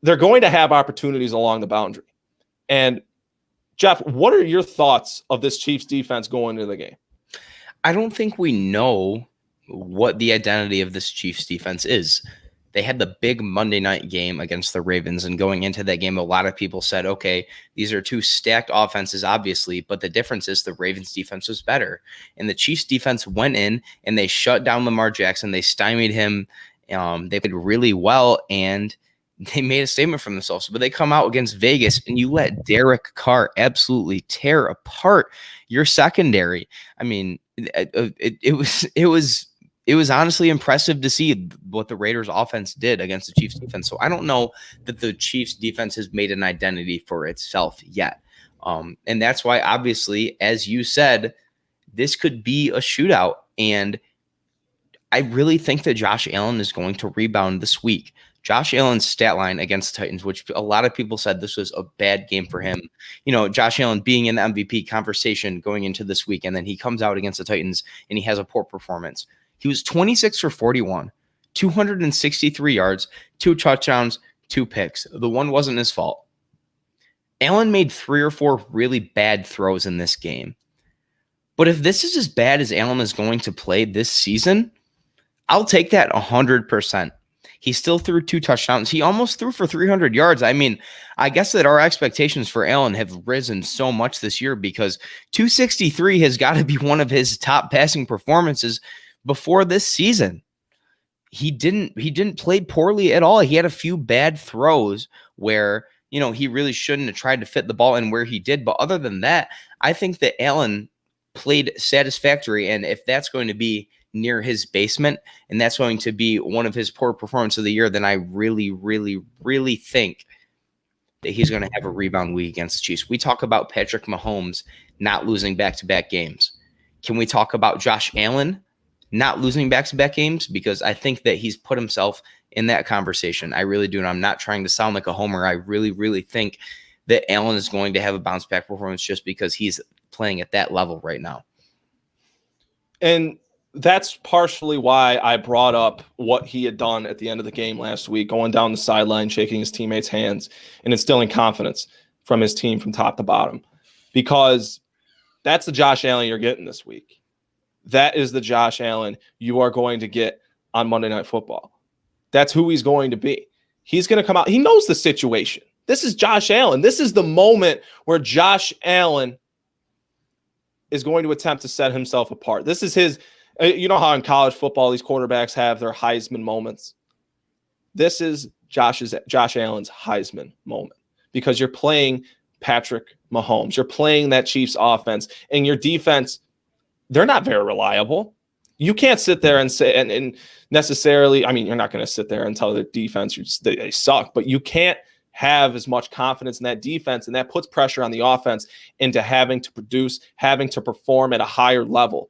They're going to have opportunities along the boundary. And, Jeff, what are your thoughts of this Chiefs defense going into the game? I don't think we know what the identity of this Chiefs defense is. They had the big Monday night game against the Ravens, and going into that game, a lot of people said, okay, these are two stacked offenses, obviously, but the difference is the Ravens defense was better. And the Chiefs defense went in and they shut down Lamar Jackson. They stymied him. They played really well, and they made a statement for themselves. But they come out against Vegas, and you let Derek Carr absolutely tear apart your secondary. It was honestly impressive to see what the Raiders offense did against the Chiefs defense. So I don't know that the Chiefs defense has made an identity for itself yet. And that's why, obviously, as you said, this could be a shootout. And I really think that Josh Allen is going to rebound this week. Josh Allen's stat line against the Titans, which a lot of people said this was a bad game for him. You know, Josh Allen being in the MVP conversation going into this week, and then he comes out against the Titans and he has a poor performance. He was 26 for 41, 263 yards, 2 touchdowns, 2 picks. The one wasn't his fault. Allen made 3 or 4 really bad throws in this game. But if this is as bad as Allen is going to play this season, I'll take that 100%. He still threw 2 touchdowns. He almost threw for 300 yards. I mean, I guess that our expectations for Allen have risen so much this year because 263 has got to be one of his top passing performances before this season. He didn't play poorly at all. He had a few bad throws where, you know, he really shouldn't have tried to fit the ball in where he did. But other than that, I think that Allen played satisfactory. And if that's going to be near his basement and that's going to be one of his poor performances of the year, then I really, really, really think that he's going to have a rebound week against the Chiefs. We talk about Patrick Mahomes not losing back-to-back games. Can we talk about Josh Allen not losing back-to-back games? Because I think that he's put himself in that conversation. I really do. And I'm not trying to sound like a homer. I really, really think that Allen is going to have a bounce-back performance just because he's playing at that level right now. And that's partially why I brought up what he had done at the end of the game last week, going down the sideline, shaking his teammates' hands, and instilling confidence from his team from top to bottom. Because that's the Josh Allen you're getting this week. That is the Josh Allen you are going to get on Monday Night Football. That's who he's going to be. He's going to come out. He knows the situation. This is Josh Allen. This is the moment where Josh Allen is going to attempt to set himself apart. This is his, you know how in college football, these quarterbacks have their Heisman moments. This is Josh Allen's Heisman moment because you're playing Patrick Mahomes. You're playing that Chiefs offense, and your defense, they're not very reliable. You can't sit there and say, and necessarily, I mean, you're not going to sit there and tell the defense they suck, but you can't have as much confidence in that defense, and that puts pressure on the offense into having to produce, having to perform at a higher level.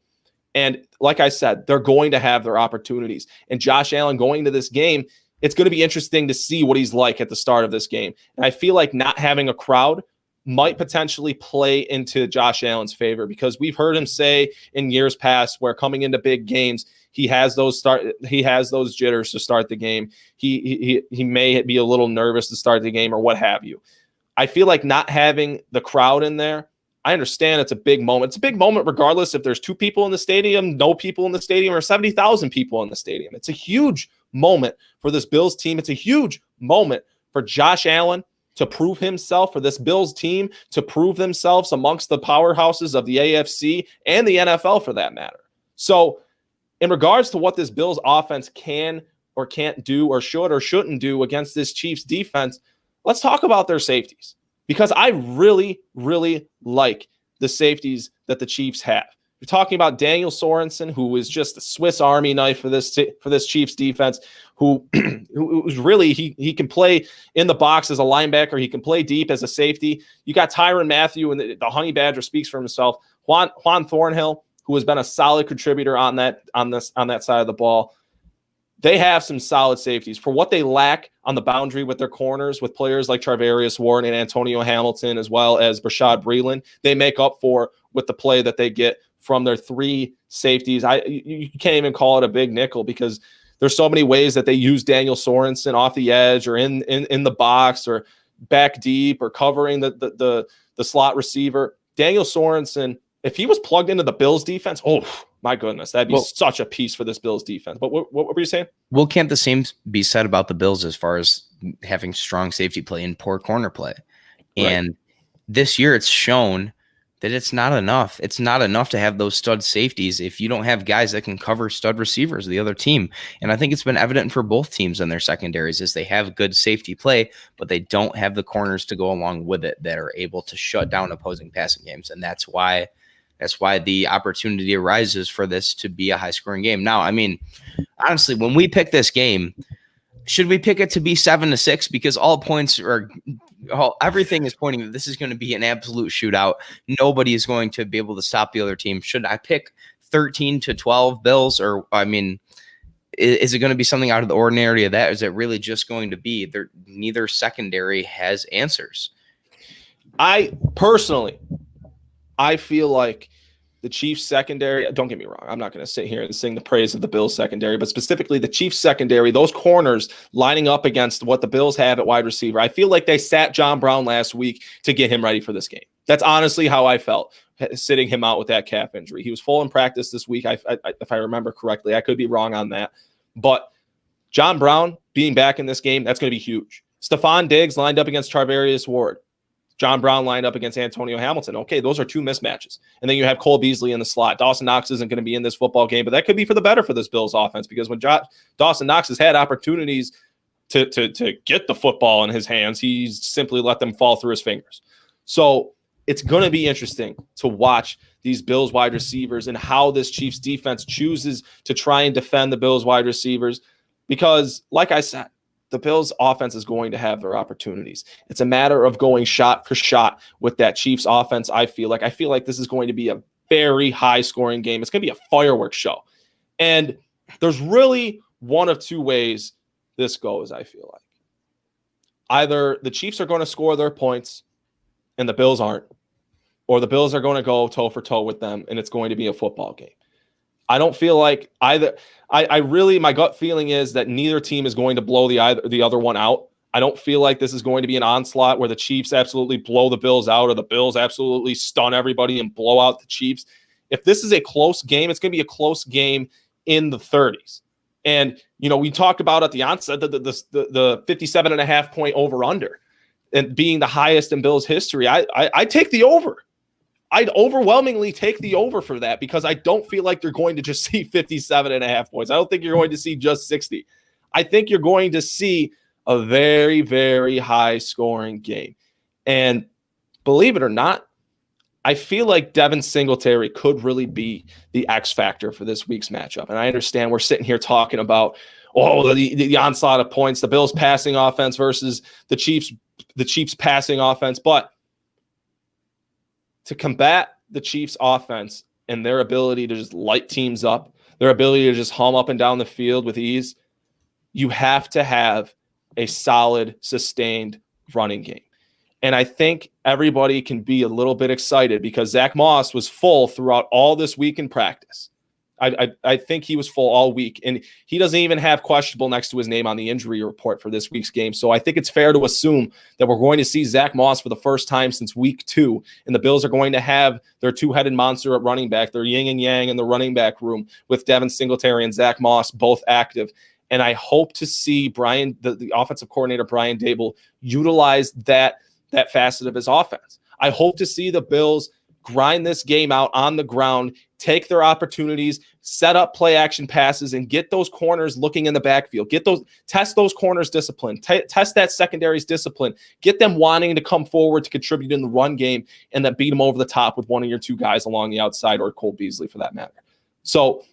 And like I said, they're going to have their opportunities. And Josh Allen going to this game, it's going to be interesting to see what he's like at the start of this game. And I feel like not having a crowd might potentially play into Josh Allen's favor because we've heard him say in years past where coming into big games, he has those jitters to start the game. He may be a little nervous to start the game or what have you. I feel like not having the crowd in there, I understand it's a big moment. It's a big moment regardless if there's 2 people in the stadium, no people in the stadium, or 70,000 people in the stadium. It's a huge moment for this Bills team. It's a huge moment for Josh Allen to prove himself, for this Bills team to prove themselves amongst the powerhouses of the AFC and the NFL for that matter. So in regards to what this Bills offense can or can't do or should or shouldn't do against this Chiefs defense, let's talk about their safeties because I really, really like the safeties that the Chiefs have. You're talking about Daniel Sorensen, who is just a Swiss Army knife for this Chiefs defense, who's really he can play in the box as a linebacker, he can play deep as a safety. You got Tyrann Mathieu, and the Honey Badger speaks for himself. Juan Thornhill, who has been a solid contributor on that side of the ball. They have some solid safeties for what they lack on the boundary with their corners, with players like Charvarius Ward and Antonio Hamilton, as well as Bashaud Breeland. They make up for with the play that they get from their 3 safeties. You can't even call it a big nickel because there's so many ways that they use Daniel Sorensen off the edge or in the box or back deep or covering the slot receiver. Daniel Sorensen, if he was plugged into the Bills defense, oh my goodness, that'd be such a piece for this Bills defense. But what were you saying? Well, can't the same be said about the Bills as far as having strong safety play and poor corner play? Right. And this year it's shown that it's not enough. It's not enough to have those stud safeties if you don't have guys that can cover stud receivers, the other team. And I think it's been evident for both teams in their secondaries is they have good safety play, but they don't have the corners to go along with it that are able to shut down opposing passing games. And that's why the opportunity arises for this to be a high-scoring game. Now, I mean, honestly, when we pick this game, should we pick it to be 7-6? Because everything is pointing that this is going to be an absolute shootout. Nobody is going to be able to stop the other team. Should I pick 13-12 Bills? Or, I mean, Is it going to be something out of the ordinary of that? Or is it really just going to be neither secondary has answers? I feel like the Chiefs secondary, don't get me wrong, I'm not going to sit here and sing the praise of the Bills secondary, but specifically the Chiefs secondary, those corners lining up against what the Bills have at wide receiver. I feel like they sat John Brown last week to get him ready for this game. That's honestly how I felt sitting him out with that calf injury. He was full in practice this week, if I remember correctly. I could be wrong on that. But John Brown being back in this game, that's going to be huge. Stephon Diggs lined up against Charvarius Ward. John Brown lined up against Antonio Hamilton. Okay, those are two mismatches. And then you have Cole Beasley in the slot. Dawson Knox isn't going to be in this football game, but that could be for the better for this Bills offense, because when Dawson Knox has had opportunities to get the football in his hands, he's simply let them fall through his fingers. So it's going to be interesting to watch these Bills wide receivers and how this Chiefs defense chooses to try and defend the Bills wide receivers, because, like I said, the Bills offense is going to have their opportunities. It's a matter of going shot for shot with that Chiefs offense. I feel like this is going to be a very high scoring game. It's going to be a fireworks show. And there's really one of two ways this goes, I feel like. Either the Chiefs are going to score their points and the Bills aren't, or the Bills are going to go toe for toe with them and it's going to be a football game. I don't feel like either. I really, my gut feeling is that neither team is going to blow the other one out. I don't feel like this is going to be an onslaught where the Chiefs absolutely blow the Bills out or the Bills absolutely stun everybody and blow out the Chiefs. If this is a close game, it's going to be a close game in the 30s. And, we talked about at the onset the 57.5 point over under and being the highest in Bills history. I take the over. I'd overwhelmingly take the over for that, because I don't feel like you're going to just see 57.5 points. I don't think you're going to see just 60. I think you're going to see a very, very high scoring game. And believe it or not, I feel like Devin Singletary could really be the X factor for this week's matchup. And I understand we're sitting here talking about, the onslaught of points, the Bills passing offense versus the Chiefs passing offense. But to combat the Chiefs offense and their ability to just light teams up, their ability to just hum up and down the field with ease, you have to have a solid, sustained running game. And I think everybody can be a little bit excited because Zach Moss was full throughout all this week in practice. I think he was full all week, and he doesn't even have questionable next to his name on the injury report for this week's game. So I think it's fair to assume that we're going to see Zach Moss for the first time since week 2, and the Bills are going to have their two-headed monster at running back, their yin and yang in the running back room with Devin Singletary and Zach Moss both active. And I hope to see the offensive coordinator, Brian Daboll, utilize that facet of his offense. I hope to see the Bills grind this game out on the ground, take their opportunities, set up play action passes, and get those corners looking in the backfield. Test those corners' discipline, test that secondary's discipline, get them wanting to come forward to contribute in the run game, and then beat them over the top with one of your two guys along the outside, or Cole Beasley for that matter. So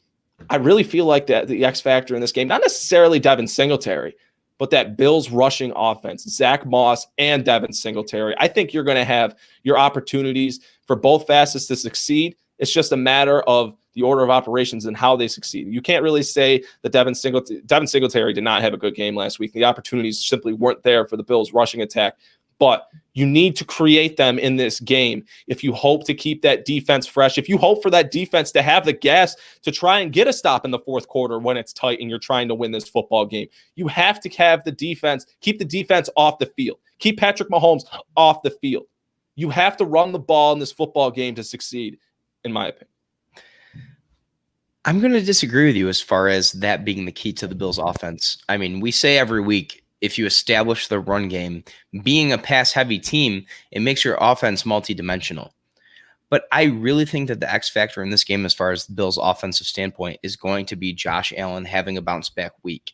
I really feel like that the X factor in this game, not necessarily Devin Singletary, but that Bills rushing offense, Zach Moss and Devin Singletary. I think you're going to have your opportunities for both facets to succeed. It's just a matter of the order of operations and how they succeed. You can't really say that Devin Singletary did not have a good game last week. The opportunities simply weren't there for the Bills rushing attack. But you need to create them in this game if you hope to keep that defense fresh, if you hope for that defense to have the gas to try and get a stop in the fourth quarter when it's tight and you're trying to win this football game. You have to have the defense, keep the defense off the field, keep Patrick Mahomes off the field. You have to run the ball in this football game to succeed, in my opinion. I'm going to disagree with you as far as that being the key to the Bills offense. I mean, we say every week, if you establish the run game, being a pass-heavy team, it makes your offense multidimensional. But I really think that the X factor in this game, as far as the Bills' offensive standpoint, is going to be Josh Allen having a bounce-back week.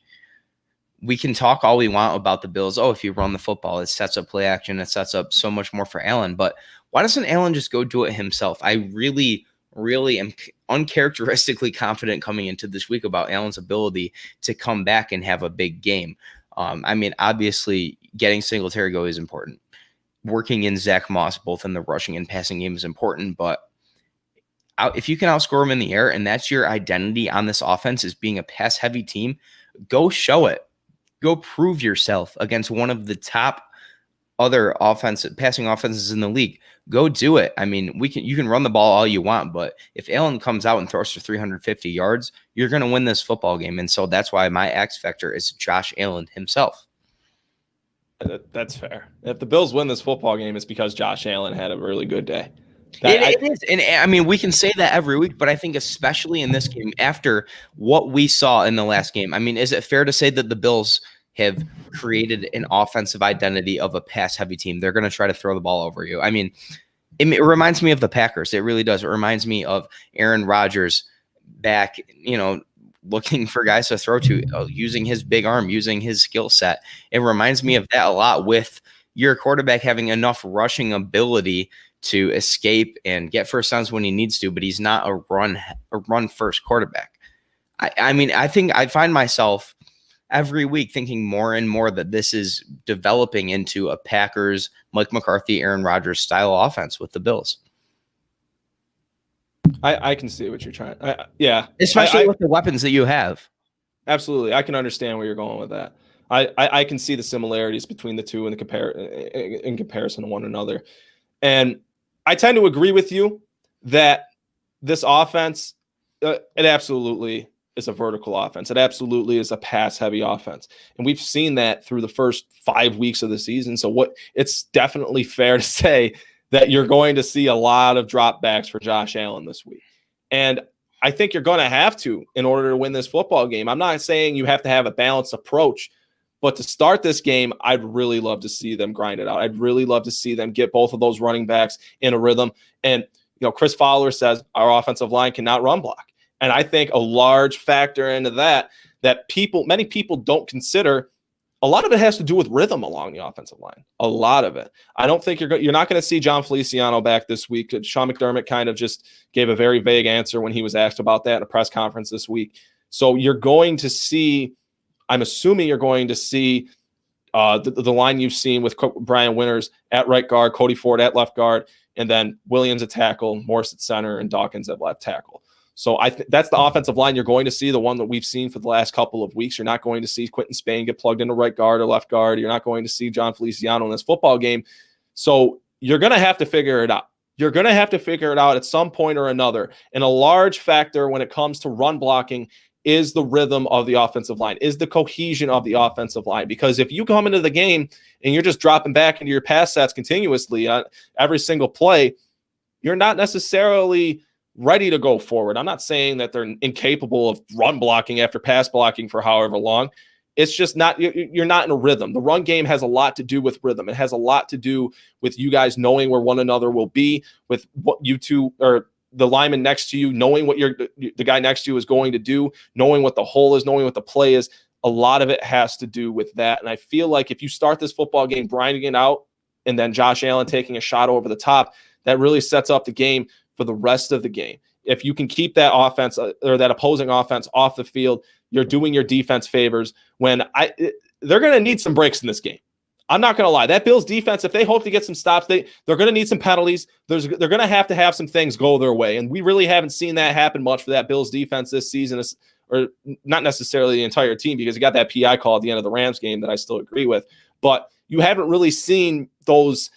We can talk all we want about the Bills. Oh, if you run the football, it sets up play action. It sets up so much more for Allen. But why doesn't Allen just go do it himself? I really am uncharacteristically confident coming into this week about Allen's ability to come back and have a big game. I mean, obviously, getting Singletary go is important. Working in Zach Moss, both in the rushing and passing game, is important. But if you can outscore them in the air, and that's your identity on this offense is being a pass heavy team, go show it. Go prove yourself against one of the top other passing offenses in the league. Go do it. I mean, you can run the ball all you want, but if Allen comes out and throws for 350 yards, you're going to win this football game. And so that's why my X factor is Josh Allen himself. That's fair. If the Bills win this football game, it's because Josh Allen had a really good day. It is. And I mean, we can say that every week, but I think especially in this game, after what we saw in the last game, I mean, is it fair to say that the Bills have created an offensive identity of a pass-heavy team? They're going to try to throw the ball over you. I mean, it reminds me of the Packers. It really does. It reminds me of Aaron Rodgers back, looking for guys to throw to, using his big arm, using his skill set. It reminds me of that a lot, with your quarterback having enough rushing ability to escape and get first downs when he needs to, but he's not a run first quarterback. I mean, I think I find myself every week thinking more and more that this is developing into a Packers, Mike McCarthy, Aaron Rodgers style offense with the Bills. I can see what you're trying. Yeah. Especially with the weapons that you have. Absolutely. I can understand where you're going with that. I can see the similarities between the two in comparison to one another. And I tend to agree with you that this offense, it absolutely is a vertical offense. It absolutely is a pass-heavy offense. And we've seen that through the first 5 weeks of the season. So it's definitely fair to say that you're going to see a lot of dropbacks for Josh Allen this week. And I think you're going to have to in order to win this football game. I'm not saying you have to have a balanced approach, but to start this game, I'd really love to see them grind it out. I'd really love to see them get both of those running backs in a rhythm. And, Chris Fowler says our offensive line cannot run block. And I think a large factor into that many people don't consider, a lot of it has to do with rhythm along the offensive line. A lot of it. I don't think you're not going to see John Feliciano back this week. Sean McDermott kind of just gave a very vague answer when he was asked about that in a press conference this week. So you're going to see, I'm assuming you're going to see the line you've seen with Brian Winters at right guard, Cody Ford at left guard, and then Williams at tackle, Morris at center, and Dawkins at left tackle. So that's the offensive line you're going to see, the one that we've seen for the last couple of weeks. You're not going to see Quentin Spain get plugged into right guard or left guard. You're not going to see John Feliciano in this football game. So you're going to have to figure it out. You're going to have to figure it out at some point or another. And a large factor when it comes to run blocking is the rhythm of the offensive line, is the cohesion of the offensive line. Because if you come into the game and you're just dropping back into your pass sets continuously on every single play, you're not necessarily ready to go forward. I'm not saying that they're incapable of run blocking after pass blocking for however long. It's just not, you're not in a rhythm. The run game has a lot to do with rhythm. It has a lot to do with you guys knowing where one another will be, with what you two or the lineman next to you, knowing what the guy next to you is going to do, knowing what the hole is, knowing what the play is. A lot of it has to do with that. And I feel like if you start this football game grinding it out and then Josh Allen taking a shot over the top, that really sets up the game for the rest of the game. If you can keep that offense or that opposing offense off the field, you're doing your defense favors. They're going to need some breaks in this game. I'm not going to lie. That Bills defense, if they hope to get some stops, they're going to need some penalties. They're going to have some things go their way. And we really haven't seen that happen much for that Bills defense this season, or not necessarily the entire team, because you got that PI call at the end of the Rams game that I still agree with. But you haven't really seen those,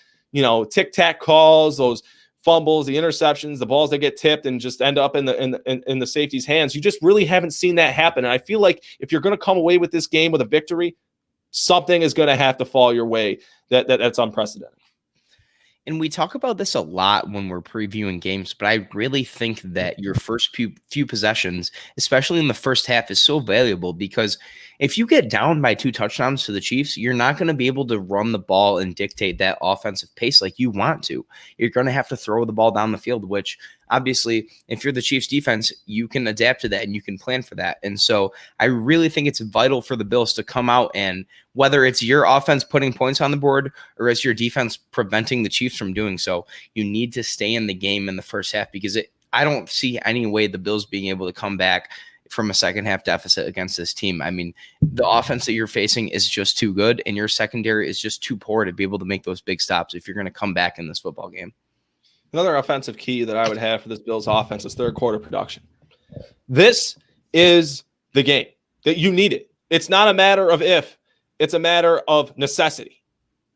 tic-tac calls, those fumbles, the interceptions, the balls that get tipped and just end up in the safety's hands. You just really haven't seen that happen. And I feel like if you're going to come away with this game with a victory, something is going to have to fall your way that's unprecedented. And we talk about this a lot when we're previewing games, but I really think that your first few possessions, especially in the first half, is so valuable, because if you get down by 2 touchdowns to the Chiefs, you're not going to be able to run the ball and dictate that offensive pace like you want to. You're going to have to throw the ball down the field, which obviously, if you're the Chiefs defense, you can adapt to that and you can plan for that. And so I really think it's vital for the Bills to come out, and whether it's your offense putting points on the board or it's your defense preventing the Chiefs from doing so, you need to stay in the game in the first half, because I don't see any way the Bills being able to come back from a second half deficit against this team. I mean, the offense that you're facing is just too good, and your secondary is just too poor to be able to make those big stops if you're going to come back in this football game. Another offensive key that I would have for this Bills offense is third quarter production. This is the game that you need it. It's not a matter of if, it's a matter of necessity.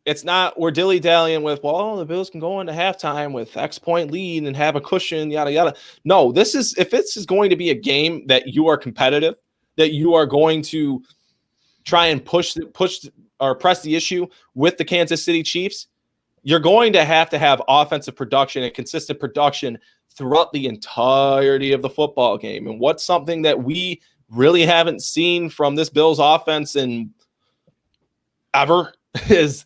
It's not we're dilly-dallying with, well, the Bills can go into halftime with X point lead and have a cushion, yada, yada. No, this is, if this is going to be a game that you are competitive, that you are going to try and push or press the issue with the Kansas City Chiefs, you're going to have offensive production and consistent production throughout the entirety of the football game. And what's something that we really haven't seen from this Bills offense in ever is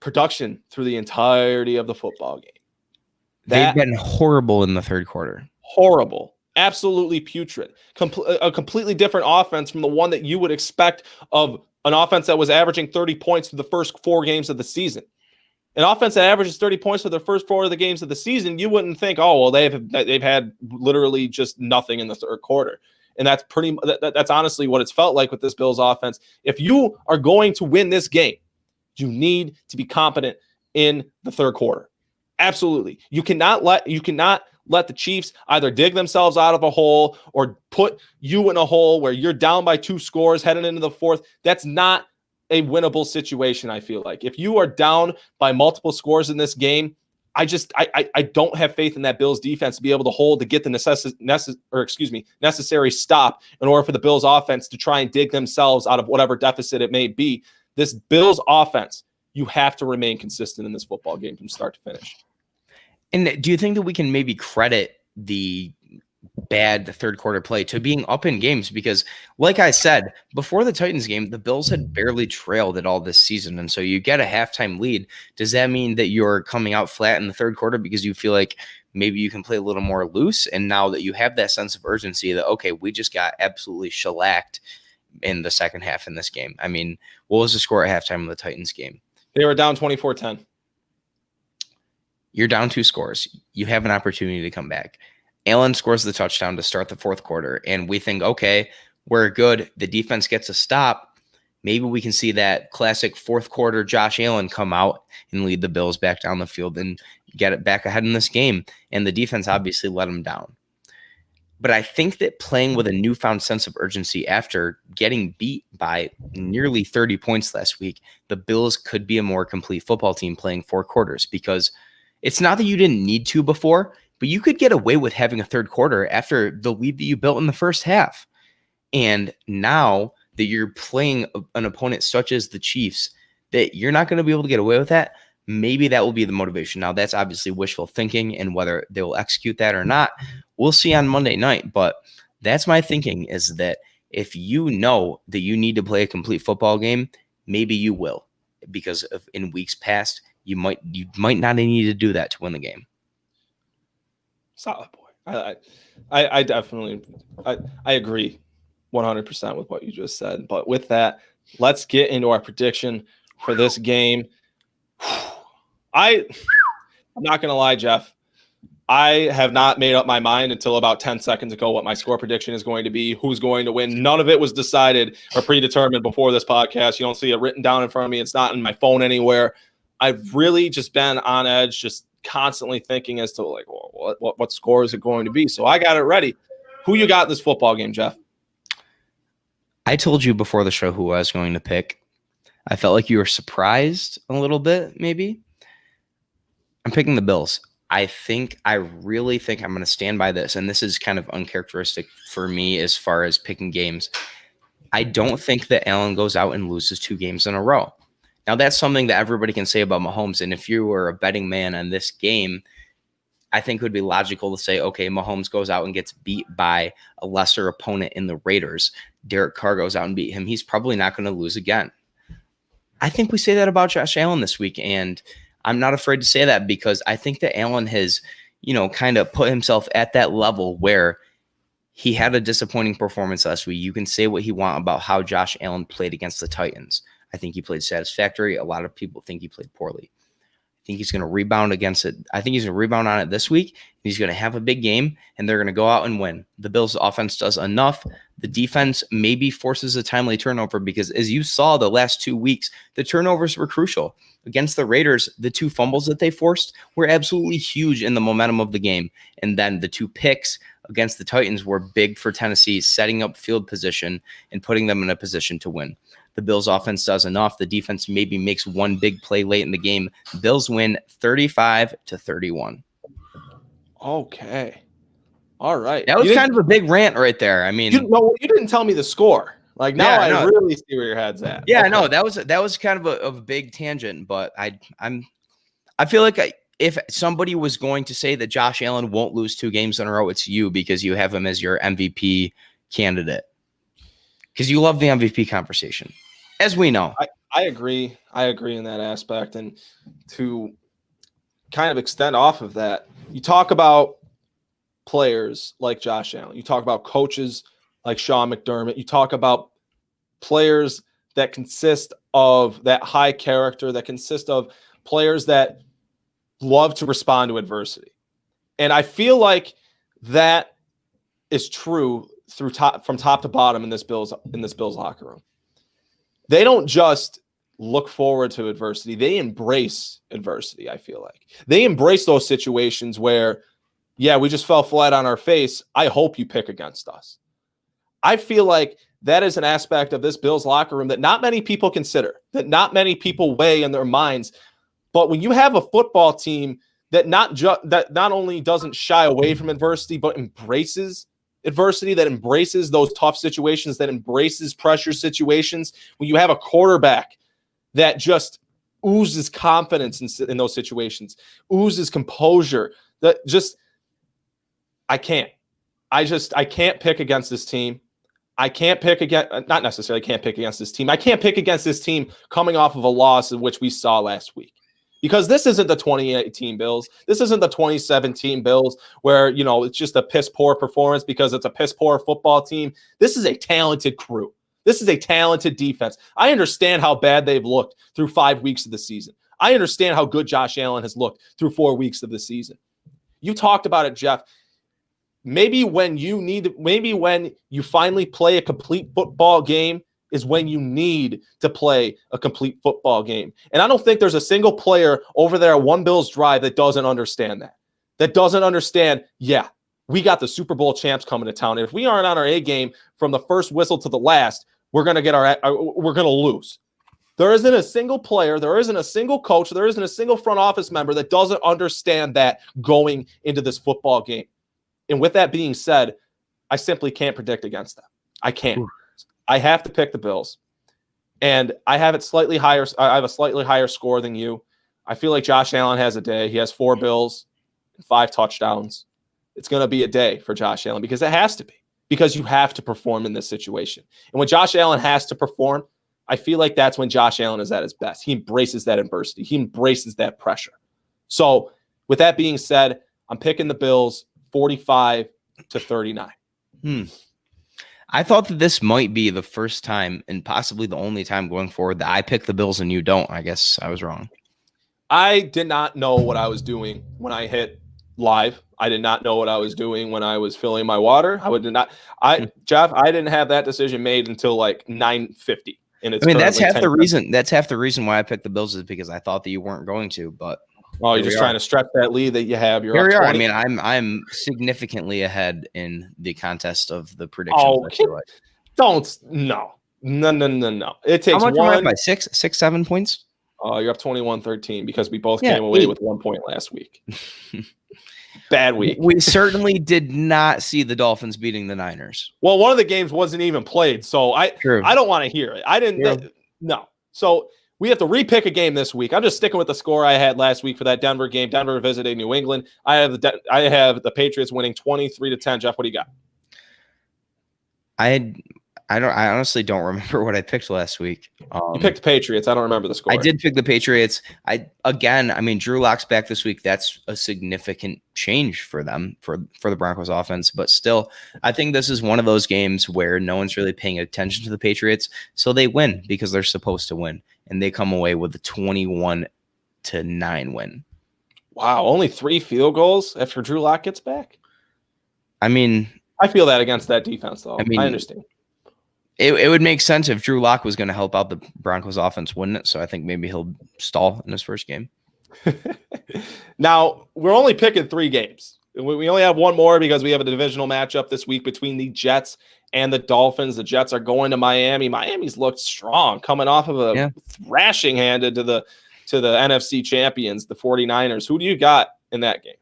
production through the entirety of the football game. They've been horrible in the third quarter. Horrible. Absolutely putrid. A completely different offense from the one that you would expect of an offense that was averaging 30 points for the first 4 games of the season. An offense that averages 30 points for the first 4 of the games of the season, you wouldn't think, oh, well, they've had literally just nothing in the third quarter. And that's that's honestly what it's felt like with this Bills offense. If you are going to win this game, you need to be competent in the third quarter. Absolutely. You cannot let the Chiefs either dig themselves out of a hole or put you in a hole where you're down by 2 scores heading into the fourth. That's not a winnable situation, I feel like. If you are down by multiple scores in this game, I don't have faith in that Bills defense to be able to hold, to get the necessary stop in order for the Bills offense to try and dig themselves out of whatever deficit it may be. This Bills offense, you have to remain consistent in this football game from start to finish. And do you think that we can maybe credit the bad third quarter play to being up in games? Because like I said, before the Titans game, the Bills had barely trailed at all this season. And so you get a halftime lead. Does that mean that you're coming out flat in the third quarter because you feel like maybe you can play a little more loose? And now that you have that sense of urgency that, okay, we just got absolutely shellacked in the second half in this game. I mean, what was the score at halftime of the Titans game? They were down 24-10. You're down 2 scores. You have an opportunity to come back. Allen scores the touchdown to start the fourth quarter, and we think, okay, we're good. The defense gets a stop. Maybe we can see that classic fourth quarter Josh Allen come out and lead the Bills back down the field and get it back ahead in this game. And the defense obviously let them down. But I think that playing with a newfound sense of urgency after getting beat by nearly 30 points last week, the Bills could be a more complete football team playing 4 quarters, because it's not that you didn't need to before, but you could get away with having a third quarter after the lead that you built in the first half. And now that you're playing an opponent such as the Chiefs, that you're not going to be able to get away with that, maybe that will be the motivation. Now, that's obviously wishful thinking, and whether they will execute that or not, we'll see on Monday night. But that's my thinking, is that if you know that you need to play a complete football game, maybe you will, because in weeks past, you might not need to do that to win the game. Solid, boy. I definitely I agree 100% with what you just said. But with that, let's get into our prediction for this game. I'm not gonna lie, Jeff. I have not made up my mind until about 10 seconds ago what my score prediction is going to be, who's going to win. None of it was decided or predetermined before this podcast. You don't see it written down in front of me. It's not in my phone anywhere. I've really just been on edge, just constantly thinking as to, like, well, what score is it going to be? So I got it ready. Who you got in this football game, Jeff? I told you before the show who I was going to pick. I felt like you were surprised a little bit, maybe. I'm picking the Bills. I really think I'm going to stand by this, and this is kind of uncharacteristic for me as far as picking games. I don't think that Allen goes out and loses 2 games in a row. Now, that's something that everybody can say about Mahomes, and if you were a betting man on this game, I think it would be logical to say, okay, Mahomes goes out and gets beat by a lesser opponent in the Raiders. Derek Carr goes out and beat him. He's probably not going to lose again. I think we say that about Josh Allen this week, and I'm not afraid to say that, because I think that Allen has, kind of put himself at that level where he had a disappointing performance last week. You can say what you want about how Josh Allen played against the Titans. I think he played satisfactory. A lot of people think he played poorly. I think he's going to rebound against it. I think he's going to rebound on it this week. He's going to have a big game, and they're going to go out and win. The Bills' offense does enough. The defense maybe forces a timely turnover because, as you saw the last 2 weeks, the turnovers were crucial. Against the Raiders, the 2 fumbles that they forced were absolutely huge in the momentum of the game. And then the 2 picks against the Titans were big for Tennessee, setting up field position and putting them in a position to win. The Bills' offense does enough. The defense maybe makes one big play late in the game. Bills win 35-31. Okay. All right. That was kind of a big rant right there. I mean, you didn't tell me the score. Like now, I really see where your head's at. Yeah, no, that was kind of a big tangent, but I feel like if somebody was going to say that Josh Allen won't lose 2 games in a row, it's you, because you have him as your MVP candidate. Because you love the MVP conversation, as we know. I agree. I agree in that aspect. And to kind of extend off of that, you talk about players like Josh Allen. You talk about coaches like Sean McDermott. You talk about players that consist of that high character, that consist of players that love to respond to adversity. And I feel like that is true from top to bottom in this Bills locker room. They don't just look forward to adversity. They embrace adversity, I feel like. They embrace those situations where, yeah, we just fell flat on our face. I hope you pick against us. I feel like that is an aspect of this Bills locker room that not many people consider, that not many people weigh in their minds. But when you have a football team that not only doesn't shy away from adversity, but embraces adversity, that embraces those tough situations, that embraces pressure situations, when you have a quarterback that just oozes confidence in those situations, oozes composure, that just, I can't pick against this team. I can't pick against, not necessarily can't pick against this team. I can't pick against this team coming off of a loss in which we saw last week. Because this isn't the 2018 Bills. This isn't the 2017 Bills where, it's just a piss-poor performance because it's a piss-poor football team. This is a talented crew. This is a talented defense. I understand how bad they've looked through 5 weeks of the season. I understand how good Josh Allen has looked through 4 weeks of the season. You talked about it, Jeff. Maybe when you finally play a complete football game is when you need to play a complete football game. And I don't think there's a single player over there at One Bills Drive that doesn't understand that. That doesn't understand, yeah, we got the Super Bowl champs coming to town. And if we aren't on our A game from the first whistle to the last, we're going to lose. There isn't a single player, there isn't a single coach, there isn't a single front office member that doesn't understand that going into this football game. And with that being said, I simply can't predict against them. I can't. I have to pick the Bills. And I have it slightly higher. I have a slightly higher score than you. I feel like Josh Allen has a day. He has 4 Bills and 5 touchdowns. It's going to be a day for Josh Allen because it has to be. Because you have to perform in this situation. And when Josh Allen has to perform, I feel like that's when Josh Allen is at his best. He embraces that adversity. He embraces that pressure. So with that being said, I'm picking the Bills 45-39. I thought that this might be the first time and possibly the only time going forward that I pick the Bills and you don't. I guess I was wrong. I did not know what I was doing when I hit live. I did not know what I was doing when I was filling my water. Jeff, I didn't have that decision made until like 9:50. And it's that's half the reason. That's half the reason why I picked the Bills is because I thought that you weren't going to, but you're just trying to stretch that lead that you have. Here we are. I mean, I'm significantly ahead in the contest of the predictions. Oh, no. It takes how much am I up by 6, 7 points? You're up 21-13 because we both came away with 1 point last week. Bad week. We certainly did not see the Dolphins beating the Niners. Well, one of the games wasn't even played, so I don't want to hear it. I didn't. No. So we have to repick a game this week. I'm just sticking with the score I had last week for that Denver game. Denver visited New England. I have the Patriots winning 23-10. Jeff, what do you got? I honestly don't remember what I picked last week. You picked the Patriots. I don't remember the score. I did pick the Patriots. Drew Lock's back this week. That's a significant change for them, for the Broncos offense. But still, I think this is one of those games where no one's really paying attention to the Patriots. So they win because they're supposed to win. And they come away with a 21 8-9 win. Wow, only 3 field goals after Drew Lock gets back? I mean, I feel that against that defense, though. I mean, I understand. It would make sense if Drew Lock was going to help out the Broncos offense, wouldn't it? So I think maybe he'll stall in his first game. Now, we're only picking 3 games. We only have one more because we have a divisional matchup this week between the Jets and the Dolphins. The Jets are going to Miami. Miami's looked strong coming off of a thrashing handed to the NFC champions, the 49ers. Who do you got in that game?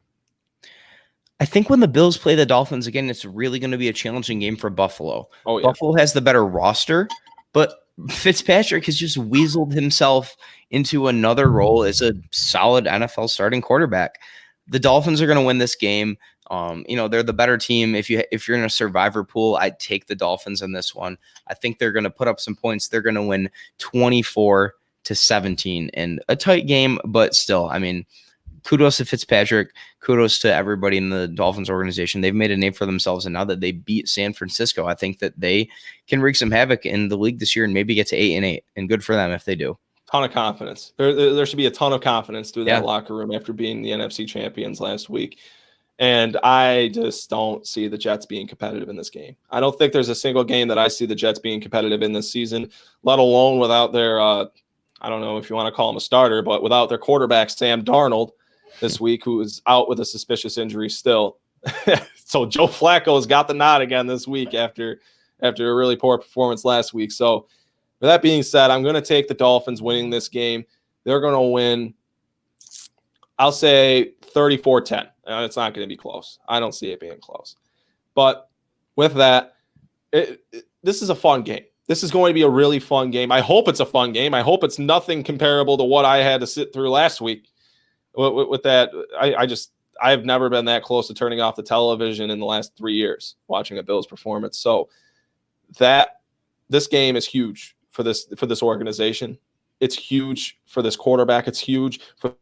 I think when the Bills play the Dolphins again, it's really going to be a challenging game for Buffalo. Oh, yeah. Buffalo has the better roster, but Fitzpatrick has just weaseled himself into another role as a solid NFL starting quarterback. The Dolphins are going to win this game. They're the better team. If you're in a survivor pool, I'd take the Dolphins in this one. I think they're going to put up some points. They're going to win 24-17 in a tight game, but still, I mean, kudos to Fitzpatrick. Kudos to everybody in the Dolphins organization. They've made a name for themselves, and now that they beat San Francisco, I think that they can wreak some havoc in the league this year and maybe get to 8-8, and good for them if they do. Ton of confidence. There should be a ton of confidence through that locker room after being the NFC champions last week. And I just don't see the Jets being competitive in this game. I don't think there's a single game that I see the Jets being competitive in this season, let alone without their, I don't know if you want to call him a starter, but without their quarterback, Sam Darnold, this week, who is out with a suspicious injury still. So Joe Flacco's got the nod again this week after a really poor performance last week. So with that being said, I'm going to take the Dolphins winning this game. They're going to win, I'll say 34-10. It's not going to be close. I don't see it being close. But with that, this is a fun game. This is going to be a really fun game. I hope it's a fun game. I hope it's nothing comparable to what I had to sit through last week. With that, I have never been that close to turning off the television in the last 3 years watching a Bills performance. So this game is huge for this organization. It's huge for this quarterback. It's huge for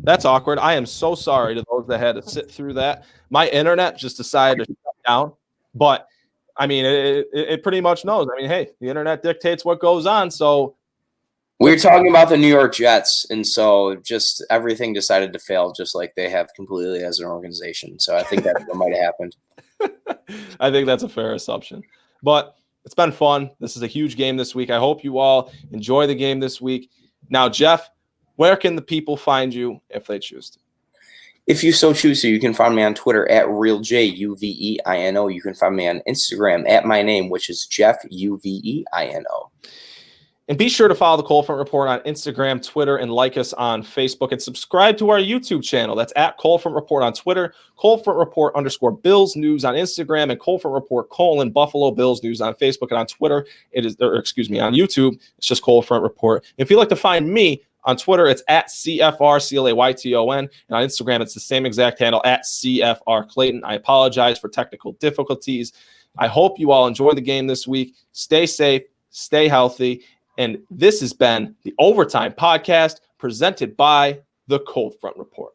That's awkward. I am so sorry to those that had to sit through that. My internet just decided to shut down, but I mean, it pretty much knows. I mean, hey, the internet dictates what goes on. So we were talking about the New York Jets, and so just everything decided to fail, just like they have completely as an organization. So I think that's what might have happened. I think that's a fair assumption. But it's been fun. This is a huge game this week. I hope you all enjoy the game this week. Now, Jeff, where can the people find you if they choose to? If you so choose to, you can find me on Twitter at RealJUVEINO. You can find me on Instagram at my name, which is Jeff UVEINO. And be sure to follow the Cold Front Report on Instagram, Twitter, and like us on Facebook. And subscribe to our YouTube channel. That's at Cold Front Report on Twitter, Cold Front Report _ Bills News on Instagram, and Cold Front Report : Buffalo Bills News on Facebook. And on Twitter, on YouTube, it's just Cold Front Report. If you'd like to find me on Twitter, it's at CFRClayton. And on Instagram, it's the same exact handle, at CFR Clayton. I apologize for technical difficulties. I hope you all enjoy the game this week. Stay safe, stay healthy. And this has been the Overtime Podcast presented by the Cold Front Report.